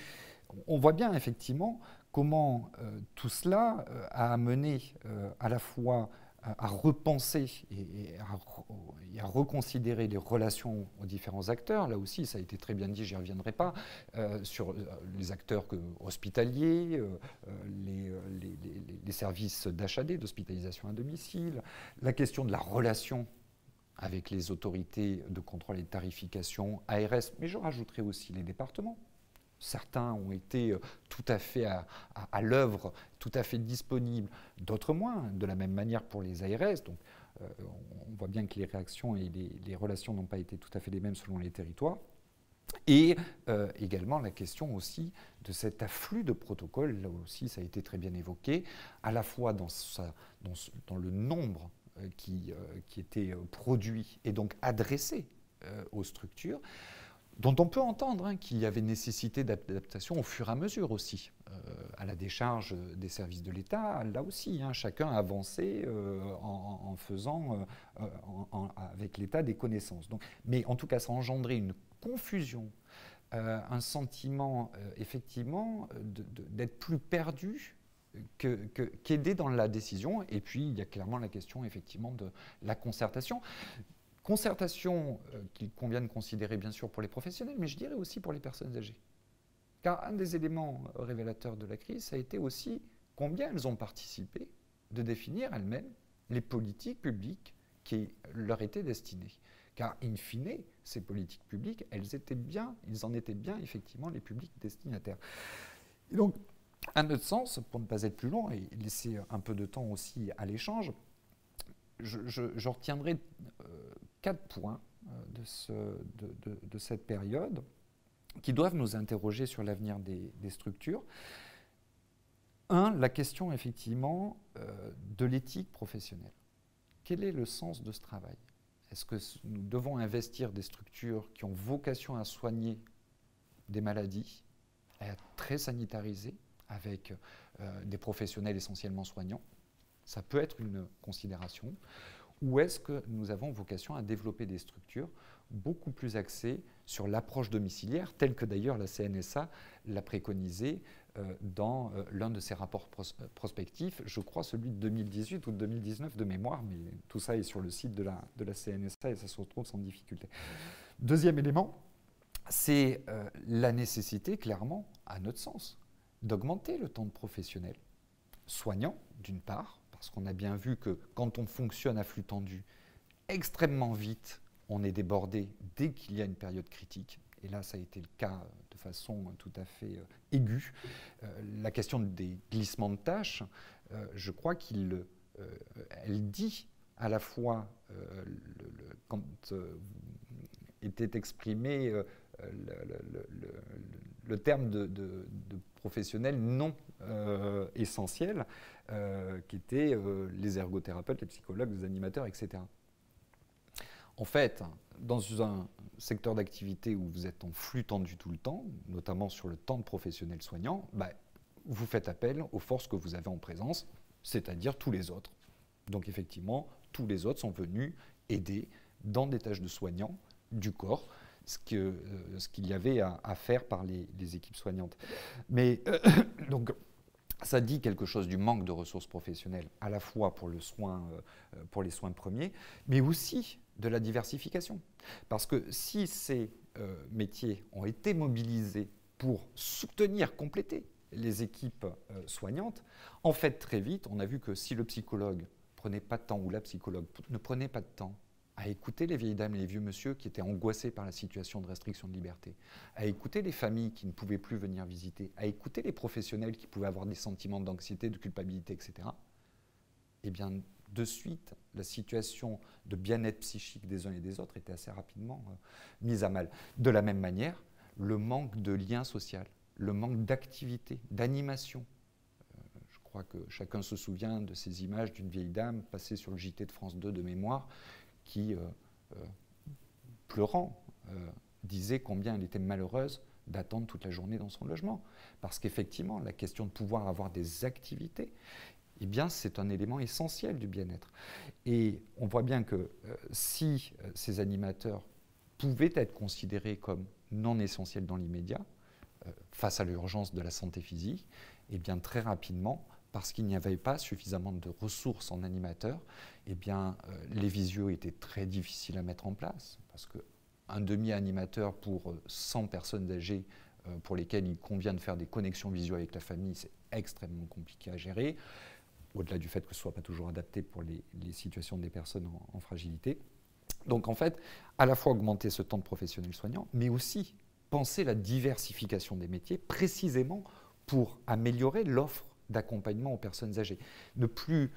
on voit bien effectivement comment tout cela a amené à la fois à repenser et à reconsidérer les relations aux différents acteurs. Là aussi, ça a été très bien dit, j'y reviendrai pas, sur les acteurs hospitaliers, les services d'HAD, d'hospitalisation à domicile, la question de la relation avec les autorités de contrôle et de tarification, ARS, mais je rajouterai aussi les départements. Certains ont été tout à fait à l'œuvre, tout à fait disponibles, d'autres moins, de la même manière pour les ARS. Donc, on voit bien que les réactions et les relations n'ont pas été tout à fait les mêmes selon les territoires. Et également la question aussi de cet afflux de protocoles, là aussi ça a été très bien évoqué, à la fois dans le nombre qui était produit et donc adressé aux structures, dont on peut entendre qu'il y avait nécessité d'adaptation au fur et à mesure aussi, à la décharge des services de l'État. Là aussi, chacun a avancé en faisant avec l'État des connaissances. Donc, mais en tout cas, ça a engendré une confusion, un sentiment effectivement d'être plus perdu qu'aider dans la décision. Et puis, il y a clairement la question effectivement de la concertation. Concertation qu'il convient de considérer bien sûr pour les professionnels, mais je dirais aussi pour les personnes âgées. Car un des éléments révélateurs de la crise, ça a été aussi combien elles ont participé de définir elles-mêmes les politiques publiques qui leur étaient destinées. Car in fine, ces politiques publiques, ils en étaient bien effectivement les publics destinataires. Et donc, à notre sens, pour ne pas être plus long et laisser un peu de temps aussi à l'échange, je retiendrai 4 points de cette période qui doivent nous interroger sur l'avenir des structures. 1, la question effectivement de l'éthique professionnelle. Quel est le sens de ce travail ? Est-ce que nous devons investir des structures qui ont vocation à soigner des maladies, à être très sanitarisées, avec des professionnels essentiellement soignants ? Ça peut être une considération. Ou est-ce que nous avons vocation à développer des structures beaucoup plus axées sur l'approche domiciliaire, telle que d'ailleurs la CNSA l'a préconisé dans l'un de ses rapports prospectifs, je crois celui de 2018 ou de 2019 de mémoire, mais tout ça est sur le site de la CNSA et ça se retrouve sans difficulté. Deuxième élément, c'est la nécessité, clairement, à notre sens, d'augmenter le temps de professionnel soignant, d'une part, parce qu'on a bien vu que quand on fonctionne à flux tendu, extrêmement vite, on est débordé dès qu'il y a une période critique. Et là, ça a été le cas de façon tout à fait aiguë. La question des glissements de tâches, je crois qu'elle dit à la fois, quand était exprimé le terme de professionnel non essentiel, qui étaient les ergothérapeutes, les psychologues, les animateurs, etc. En fait, dans un secteur d'activité où vous êtes en flux tendu tout le temps, notamment sur le temps de professionnel soignant, vous faites appel aux forces que vous avez en présence, c'est-à-dire tous les autres. Donc effectivement, tous les autres sont venus aider dans des tâches de soignants du corps, ce qu'il y avait à faire par les équipes soignantes. Mais donc, ça dit quelque chose du manque de ressources professionnelles, à la fois pour les soins premiers, mais aussi de la diversification. Parce que si ces métiers ont été mobilisés pour soutenir, compléter les équipes soignantes, en fait, très vite, on a vu que si le psychologue prenait pas de temps, ou la psychologue ne prenait pas de temps à écouter les vieilles dames et les vieux monsieur qui étaient angoissés par la situation de restriction de liberté, à écouter les familles qui ne pouvaient plus venir visiter, à écouter les professionnels qui pouvaient avoir des sentiments d'anxiété, de culpabilité, etc., eh bien, de suite, la situation de bien-être psychique des uns et des autres était assez rapidement mise à mal. De la même manière, le manque de lien social, le manque d'activité, d'animation. Je crois que chacun se souvient de ces images d'une vieille dame passée sur le JT de France 2 de mémoire, qui, pleurant, disait combien elle était malheureuse d'attendre toute la journée dans son logement. Parce qu'effectivement, la question de pouvoir avoir des activités, eh bien, c'est un élément essentiel du bien-être. Et on voit bien que si ces animateurs pouvaient être considérés comme non essentiels dans l'immédiat, face à l'urgence de la santé physique, eh bien, très rapidement, parce qu'il n'y avait pas suffisamment de ressources en animateurs, eh bien, les visios étaient très difficiles à mettre en place, parce qu'un demi-animateur pour 100 personnes âgées pour lesquelles il convient de faire des connexions visio avec la famille, c'est extrêmement compliqué à gérer, au-delà du fait que ce ne soit pas toujours adapté pour les situations des personnes en fragilité. Donc en fait, à la fois augmenter ce temps de professionnels soignants, mais aussi penser la diversification des métiers précisément pour améliorer l'offre d'accompagnement aux personnes âgées. Ne plus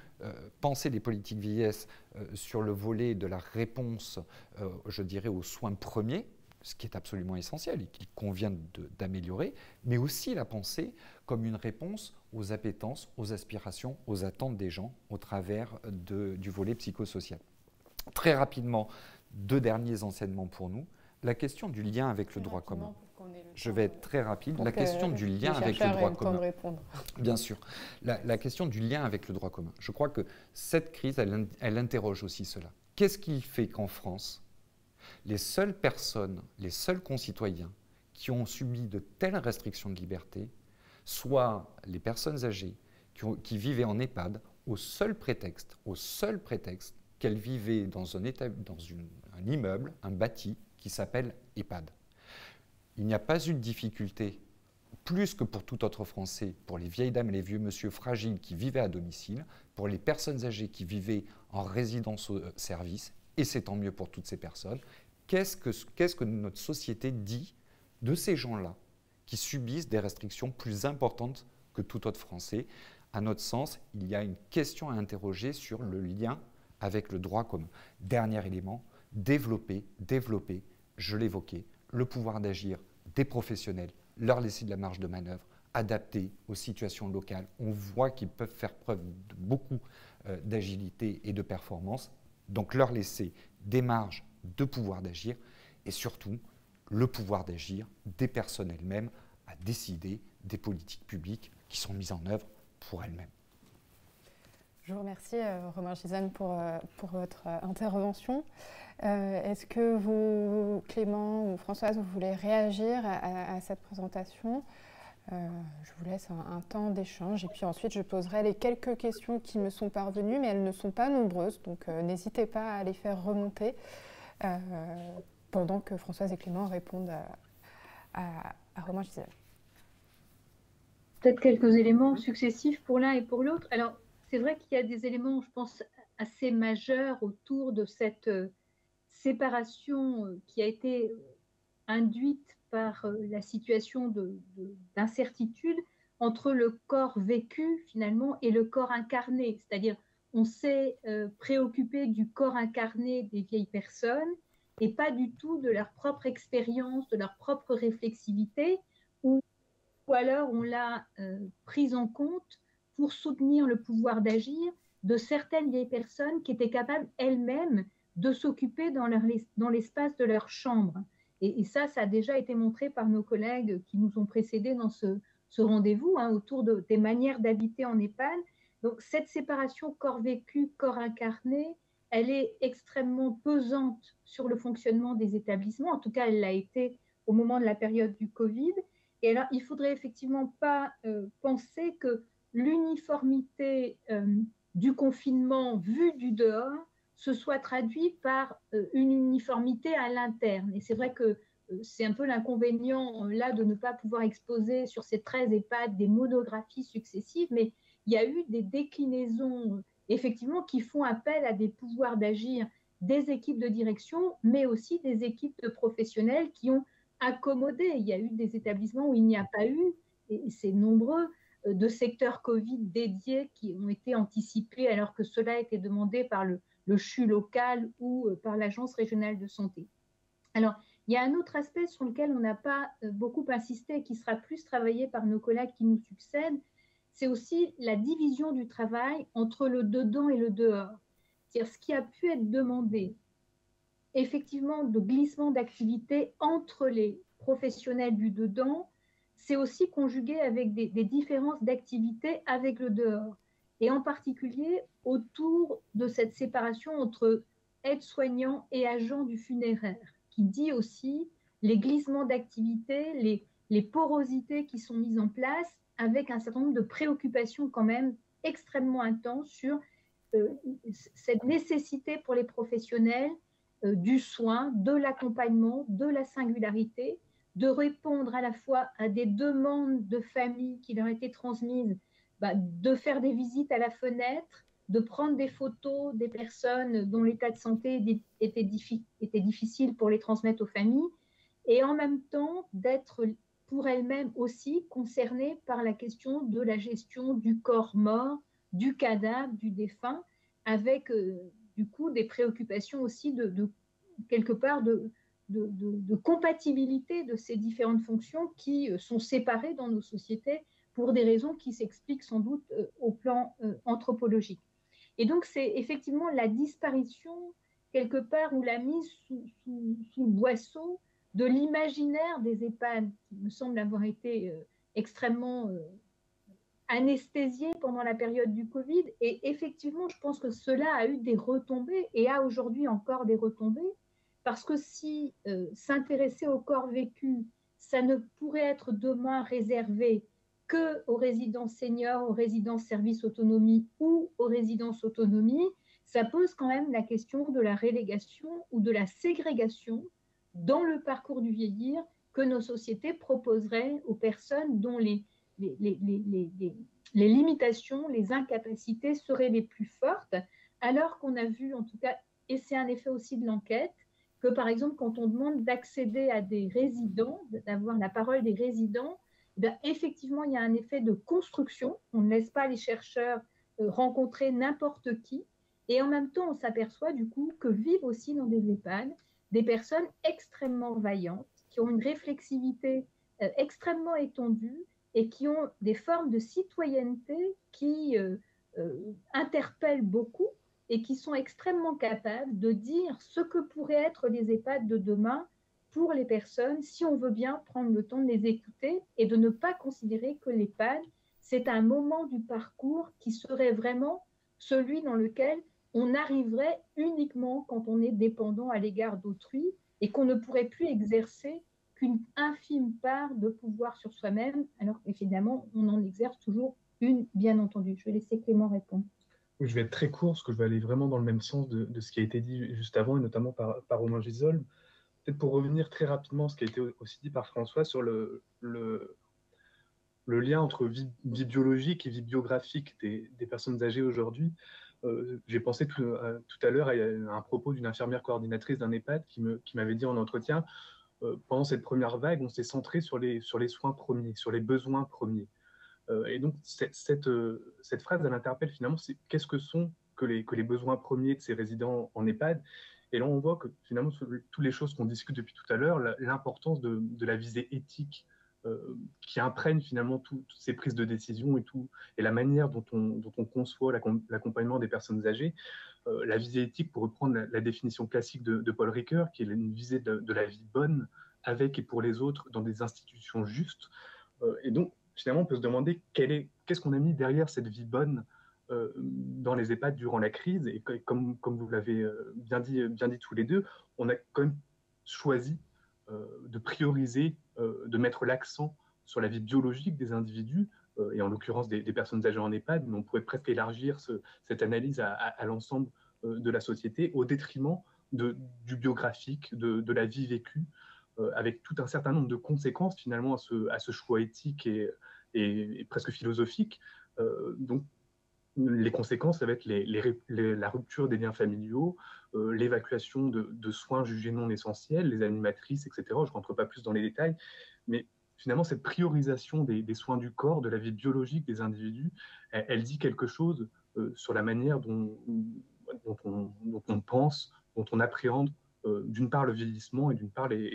penser les politiques vieillesse sur le volet de la réponse, je dirais, aux soins premiers, ce qui est absolument essentiel et qu'il convient d'améliorer, mais aussi la penser comme une réponse aux appétences, aux aspirations, aux attentes des gens au travers du volet psychosocial. Très rapidement, 2 derniers enseignements pour nous. La question du lien avec le droit commun. Je vais être très rapide. La question du lien avec le droit commun. Bien sûr. La question du lien avec le droit commun. Je crois que cette crise, elle interroge aussi cela. Qu'est-ce qui fait qu'en France, les seules personnes, les seuls concitoyens qui ont subi de telles restrictions de liberté, soit les personnes âgées qui vivaient en EHPAD, au seul prétexte qu'elles vivaient dans un immeuble, un bâti qui s'appelle EHPAD. Il n'y a pas eu de difficulté, plus que pour tout autre Français, pour les vieilles dames et les vieux monsieur fragiles qui vivaient à domicile, pour les personnes âgées qui vivaient en résidence service, et c'est tant mieux pour toutes ces personnes. Qu'est-ce que notre société dit de ces gens-là qui subissent des restrictions plus importantes que tout autre Français? À notre sens, il y a une question à interroger sur le lien avec le droit commun. Dernier élément, développer, je l'évoquais, le pouvoir d'agir des professionnels, leur laisser de la marge de manœuvre, adapter aux situations locales. On voit qu'ils peuvent faire preuve de beaucoup d'agilité et de performance, donc leur laisser des marges de pouvoir d'agir et surtout le pouvoir d'agir des personnes elles-mêmes à décider des politiques publiques qui sont mises en œuvre pour elles-mêmes. Je vous remercie, Romain Gizane, pour votre intervention. Est-ce que vous, Clément ou Françoise, vous voulez réagir à cette présentation? Je vous laisse un temps d'échange et puis ensuite je poserai les quelques questions qui me sont parvenues, mais elles ne sont pas nombreuses, donc n'hésitez pas à les faire remonter pendant que Françoise et Clément répondent à Romain Gizane. Peut-être quelques éléments successifs pour l'un et pour l'autre. Alors, c'est vrai qu'il y a des éléments, je pense, assez majeurs autour de cette séparation qui a été induite par la situation d'incertitude entre le corps vécu, finalement, et le corps incarné. C'est-à-dire, on s'est préoccupé du corps incarné des vieilles personnes et pas du tout de leur propre expérience, de leur propre réflexivité, ou alors on l'a prise en compte pour soutenir le pouvoir d'agir de certaines vieilles personnes qui étaient capables elles-mêmes de s'occuper dans l'espace de leur chambre. Et ça a déjà été montré par nos collègues qui nous ont précédés dans ce rendez-vous, autour des manières d'habiter en EHPAD. Donc cette séparation corps vécu, corps incarné, elle est extrêmement pesante sur le fonctionnement des établissements. En tout cas, elle l'a été au moment de la période du Covid. Et alors, il ne faudrait effectivement pas penser que l'uniformité du confinement vu du dehors se soit traduit par une uniformité à l'interne. Et c'est vrai que c'est un peu l'inconvénient là de ne pas pouvoir exposer sur ces 13 EHPAD des monographies successives, mais il y a eu des déclinaisons effectivement qui font appel à des pouvoirs d'agir des équipes de direction, mais aussi des équipes de professionnels qui ont accommodé. Il y a eu des établissements où il n'y a pas eu, et c'est nombreux, de secteurs Covid dédiés qui ont été anticipés alors que cela a été demandé par le CHU local ou par l'Agence régionale de santé. Alors, il y a un autre aspect sur lequel on n'a pas beaucoup insisté et qui sera plus travaillé par nos collègues qui nous succèdent, c'est aussi la division du travail entre le dedans et le dehors. C'est-à-dire ce qui a pu être demandé, effectivement, de glissement d'activité entre les professionnels du dedans, c'est aussi conjugué avec des différences d'activité avec le dehors. Et en particulier autour de cette séparation entre aides-soignants et agents du funéraire, qui dit aussi les glissements d'activité, les porosités qui sont mises en place avec un certain nombre de préoccupations quand même extrêmement intense sur cette nécessité pour les professionnels du soin, de l'accompagnement, de la singularité, de répondre à la fois à des demandes de familles qui leur étaient transmises, de faire des visites à la fenêtre, de prendre des photos des personnes dont l'état de santé était difficile pour les transmettre aux familles, et en même temps d'être pour elles-mêmes aussi concernées par la question de la gestion du corps mort, du cadavre, du défunt, avec du coup des préoccupations aussi quelque part de compatibilité de ces différentes fonctions qui sont séparées dans nos sociétés pour des raisons qui s'expliquent sans doute au plan anthropologique. Et donc, c'est effectivement la disparition, quelque part, ou la mise sous le boisseau de l'imaginaire des EHPAD, qui me semble avoir été extrêmement anesthésié pendant la période du Covid. Et effectivement, je pense que cela a eu des retombées et a aujourd'hui encore des retombées, parce que si s'intéresser au corps vécu, ça ne pourrait être demain réservé qu'aux résidences seniors, aux résidences services autonomie ou aux résidences autonomie, ça pose quand même la question de la relégation ou de la ségrégation dans le parcours du vieillir que nos sociétés proposeraient aux personnes dont les limitations, les incapacités seraient les plus fortes, alors qu'on a vu en tout cas, et c'est un effet aussi de l'enquête, que par exemple quand on demande d'accéder à des résidents, d'avoir la parole des résidents, effectivement il y a un effet de construction, on ne laisse pas les chercheurs rencontrer n'importe qui, et en même temps on s'aperçoit du coup que vivent aussi dans des EHPAD des personnes extrêmement vaillantes, qui ont une réflexivité extrêmement étendue, et qui ont des formes de citoyenneté qui interpellent beaucoup et qui sont extrêmement capables de dire ce que pourraient être les EHPAD de demain pour les personnes, si on veut bien prendre le temps de les écouter et de ne pas considérer que l'EHPAD, c'est un moment du parcours qui serait vraiment celui dans lequel on arriverait uniquement quand on est dépendant à l'égard d'autrui et qu'on ne pourrait plus exercer qu'une infime part de pouvoir sur soi-même, alors qu'évidemment, on en exerce toujours une, bien entendu. Je vais laisser Clément répondre. Oui, je vais être très court, parce que je vais aller vraiment dans le même sens de ce qui a été dit juste avant, et notamment par Romain Gisol. Peut-être pour revenir très rapidement à ce qui a été aussi dit par François sur le lien entre vie biologique et vie biographique des personnes âgées aujourd'hui. J'ai pensé tout à l'heure à un propos d'une infirmière coordinatrice d'un EHPAD qui m'avait dit en entretien, pendant cette première vague, on s'est centré sur les soins premiers, sur les besoins premiers. Et donc, cette phrase, elle interpelle finalement, qu'est-ce que sont que les besoins premiers de ces résidents en EHPAD. Et là, on voit que finalement, toutes les choses qu'on discute depuis tout à l'heure, l'importance de la visée éthique qui imprègne finalement toutes ces prises de décision et la manière dont on conçoit l'accompagnement des personnes âgées. La visée éthique, pour reprendre la définition classique de Paul Ricoeur, qui est une visée de la vie bonne avec et pour les autres dans des institutions justes. Et donc, finalement, on peut se demander qu'est-ce qu'on a mis derrière cette vie bonne dans les EHPAD durant la crise. Et comme vous l'avez bien dit tous les deux, on a quand même choisi de prioriser, de mettre l'accent sur la vie biologique des individus, et en l'occurrence des personnes âgées en EHPAD, mais on pourrait presque élargir cette analyse à l'ensemble de la société, au détriment du biographique, de la vie vécue, avec tout un certain nombre de conséquences finalement à ce choix éthique et presque philosophique. Donc, les conséquences, ça va être la rupture des liens familiaux, l'évacuation de soins jugés non essentiels, les animatrices, etc. Je ne rentre pas plus dans les détails, mais finalement, cette priorisation des soins du corps, de la vie biologique des individus, elle dit quelque chose sur la manière dont on pense, dont on appréhende d'une part le vieillissement et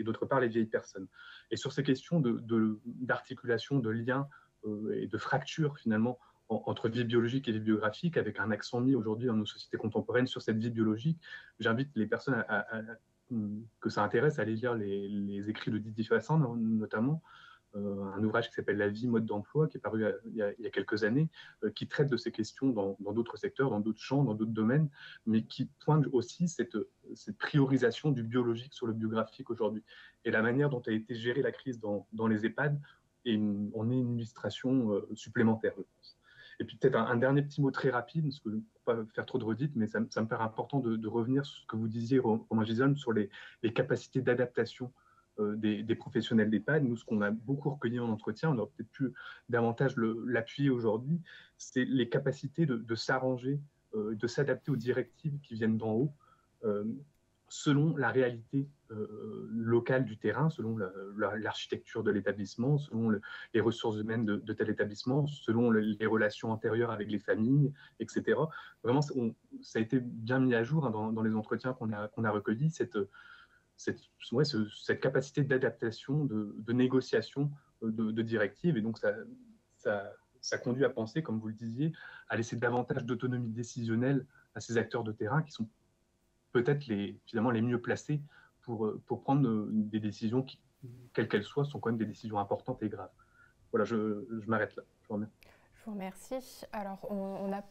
d'autre part les vieilles personnes. Et sur ces questions d'articulation, de lien et de fracture finalement entre vie biologique et vie biographique, avec un accent mis aujourd'hui dans nos sociétés contemporaines sur cette vie biologique, j'invite les personnes que ça intéresse à aller lire les écrits de Didier Fassin, notamment, un ouvrage qui s'appelle La vie, mode d'emploi, qui est paru il y a quelques années, qui traite de ces questions dans d'autres secteurs, dans d'autres champs, dans d'autres domaines, mais qui pointe aussi cette priorisation du biologique sur le biographique aujourd'hui. Et la manière dont a été gérée la crise dans les EHPAD en est une illustration supplémentaire, je pense. Et puis peut-être un dernier petit mot très rapide, parce que pour ne pas faire trop de redites, mais ça me paraît important de revenir sur ce que vous disiez, Romain Gisholm, sur les capacités d'adaptation des professionnels d'EHPAD. Nous, ce qu'on a beaucoup recueilli en entretien, on aurait peut-être pu davantage l'appuyer aujourd'hui, c'est les capacités de s'arranger, de s'adapter aux directives qui viennent d'en haut, selon la réalité locale du terrain, selon l'architecture de l'établissement, selon les ressources humaines de tel établissement, selon les relations intérieures avec les familles, etc. Vraiment, ça a été bien mis à jour, hein, dans les entretiens qu'on a recueillis, cette capacité d'adaptation, de négociation de directives. Et donc, ça conduit à penser, comme vous le disiez, à laisser davantage d'autonomie décisionnelle à ces acteurs de terrain qui sont peut-être finalement les mieux placés pour prendre des décisions qui, quelles qu'elles soient, sont quand même des décisions importantes et graves. Voilà, je m'arrête là. Je vous remercie. Alors, on a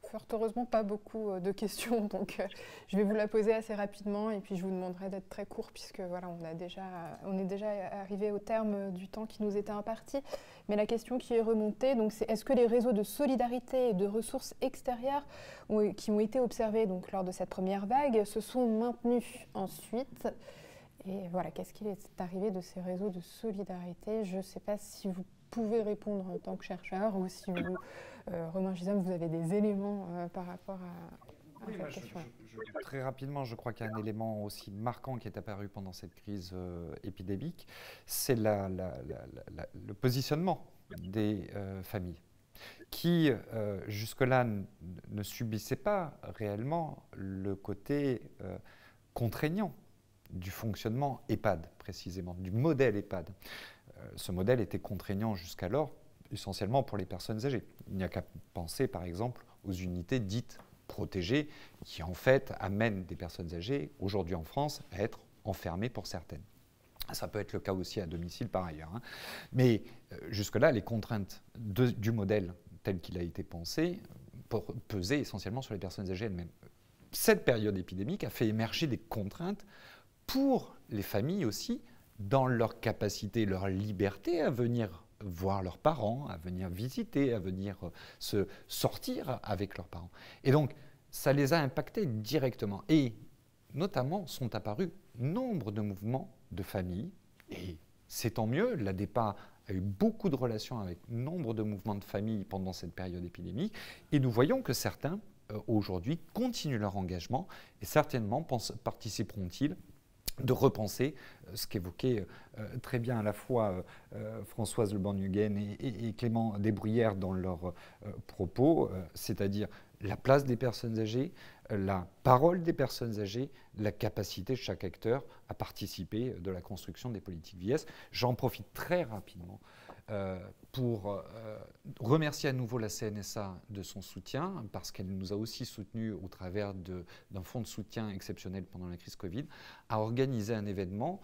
fort heureusement pas beaucoup de questions, donc je vais vous la poser assez rapidement et puis je vous demanderai d'être très court puisque voilà, on est déjà arrivé au terme du temps qui nous était imparti. Mais la question qui est remontée, donc, c'est est-ce que les réseaux de solidarité et de ressources extérieures qui ont été observés donc, lors de cette première vague se sont maintenus ensuite? Et voilà, qu'est-ce qui est arrivé de ces réseaux de solidarité? Je ne sais pas si vous pouvez répondre en tant que chercheur ou si vous, Romain Gisholm, vous avez des éléments par rapport à cette question. Très rapidement, je crois qu'il y a un élément aussi marquant qui est apparu pendant cette crise épidémique, c'est le positionnement des familles qui, jusque-là, ne subissaient pas réellement le côté contraignant du fonctionnement EHPAD, précisément, du modèle EHPAD. Ce modèle était contraignant jusqu'alors, essentiellement pour les personnes âgées. Il n'y a qu'à penser, par exemple, aux unités dites protégées, qui en fait amènent des personnes âgées, aujourd'hui en France, à être enfermées pour certaines. Ça peut être le cas aussi à domicile par ailleurs, hein. Mais jusque-là, les contraintes du modèle tel qu'il a été pensé pesaient essentiellement sur les personnes âgées elles-mêmes. Cette période épidémique a fait émerger des contraintes pour les familles aussi, dans leur capacité, leur liberté à venir voir leurs parents, à venir visiter, à venir se sortir avec leurs parents. Et donc, ça les a impactés directement. Et notamment, sont apparus nombre de mouvements de familles, et c'est tant mieux, l'ADEPA a eu beaucoup de relations avec nombre de mouvements de familles pendant cette période épidémique, et nous voyons que certains, aujourd'hui, continuent leur engagement, et certainement participeront-ils de repenser ce qu'évoquaient très bien à la fois Françoise Le Born-Huygen et Clément Desbruyères dans leurs propos, c'est-à-dire la place des personnes âgées, la parole des personnes âgées, la capacité de chaque acteur à participer de la construction des politiques vieillesse. J'en profite très rapidement pour remercier à nouveau la CNSA de son soutien, parce qu'elle nous a aussi soutenus au travers d'un fonds de soutien exceptionnel pendant la crise Covid, à organiser un événement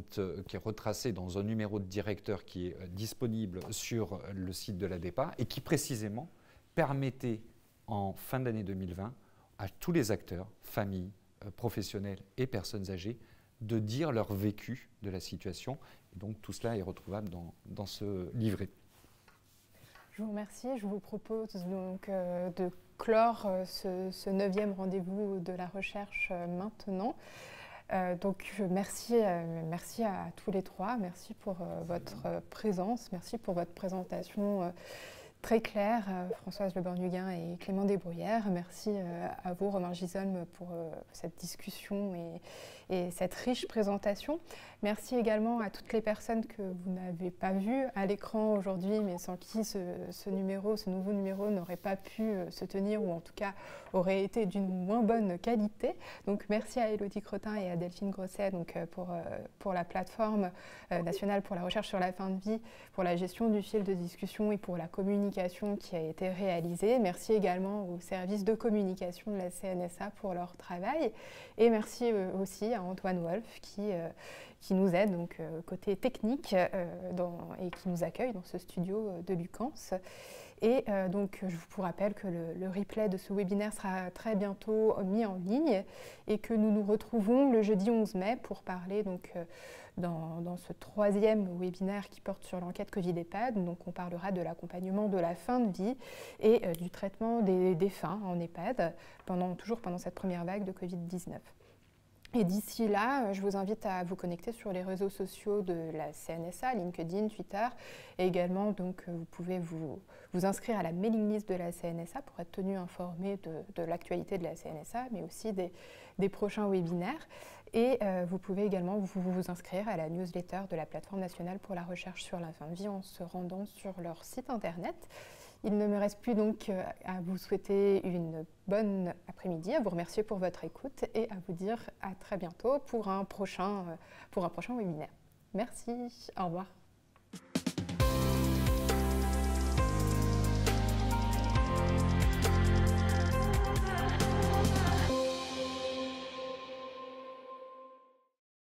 qui est retracé dans un numéro de directeur qui est disponible sur le site de l'ADEPA et qui précisément permettait en fin d'année 2020 à tous les acteurs, familles, professionnels et personnes âgées, de dire leur vécu de la situation. Et donc tout cela est retrouvable dans ce livret. Je vous remercie. Je vous propose donc de clore ce 9e rendez-vous de la recherche maintenant. Donc merci à tous les trois. Merci pour votre présence. Merci pour votre présentation très claire, Françoise Le Born-Huygen et Clément Desbruyères. Merci à vous, Romain Gisholm, pour cette discussion et cette riche présentation. Merci également à toutes les personnes que vous n'avez pas vues à l'écran aujourd'hui, mais sans qui ce nouveau numéro n'aurait pas pu se tenir, ou en tout cas aurait été d'une moins bonne qualité. Donc merci à Élodie Crotin et à Delphine Grosset donc, pour la plateforme nationale pour la recherche sur la fin de vie, pour la gestion du fil de discussion et pour la communication qui a été réalisée. Merci également au service de communication de la CNSA pour leur travail. Et merci aussi à Antoine Wolf qui nous aide donc, côté technique et qui nous accueille dans ce studio de Lucans. Et donc, je vous rappelle que le replay de ce webinaire sera très bientôt mis en ligne et que nous nous retrouvons le jeudi 11 mai pour parler donc, dans ce troisième webinaire qui porte sur l'enquête Covid-EHPAD. Donc on parlera de l'accompagnement de la fin de vie et du traitement des fins en EHPAD, toujours pendant cette première vague de Covid-19. Et d'ici là, je vous invite à vous connecter sur les réseaux sociaux de la CNSA, LinkedIn, Twitter. Et également, donc, vous pouvez vous inscrire à la mailing list de la CNSA pour être tenu informé de l'actualité de la CNSA, mais aussi des prochains webinaires. Et vous pouvez également vous inscrire à la newsletter de la Plateforme nationale pour la recherche sur la fin de vie en se rendant sur leur site internet. Il ne me reste plus donc à vous souhaiter une bonne après-midi, à vous remercier pour votre écoute et à vous dire à très bientôt pour un prochain webinaire. Merci, au revoir.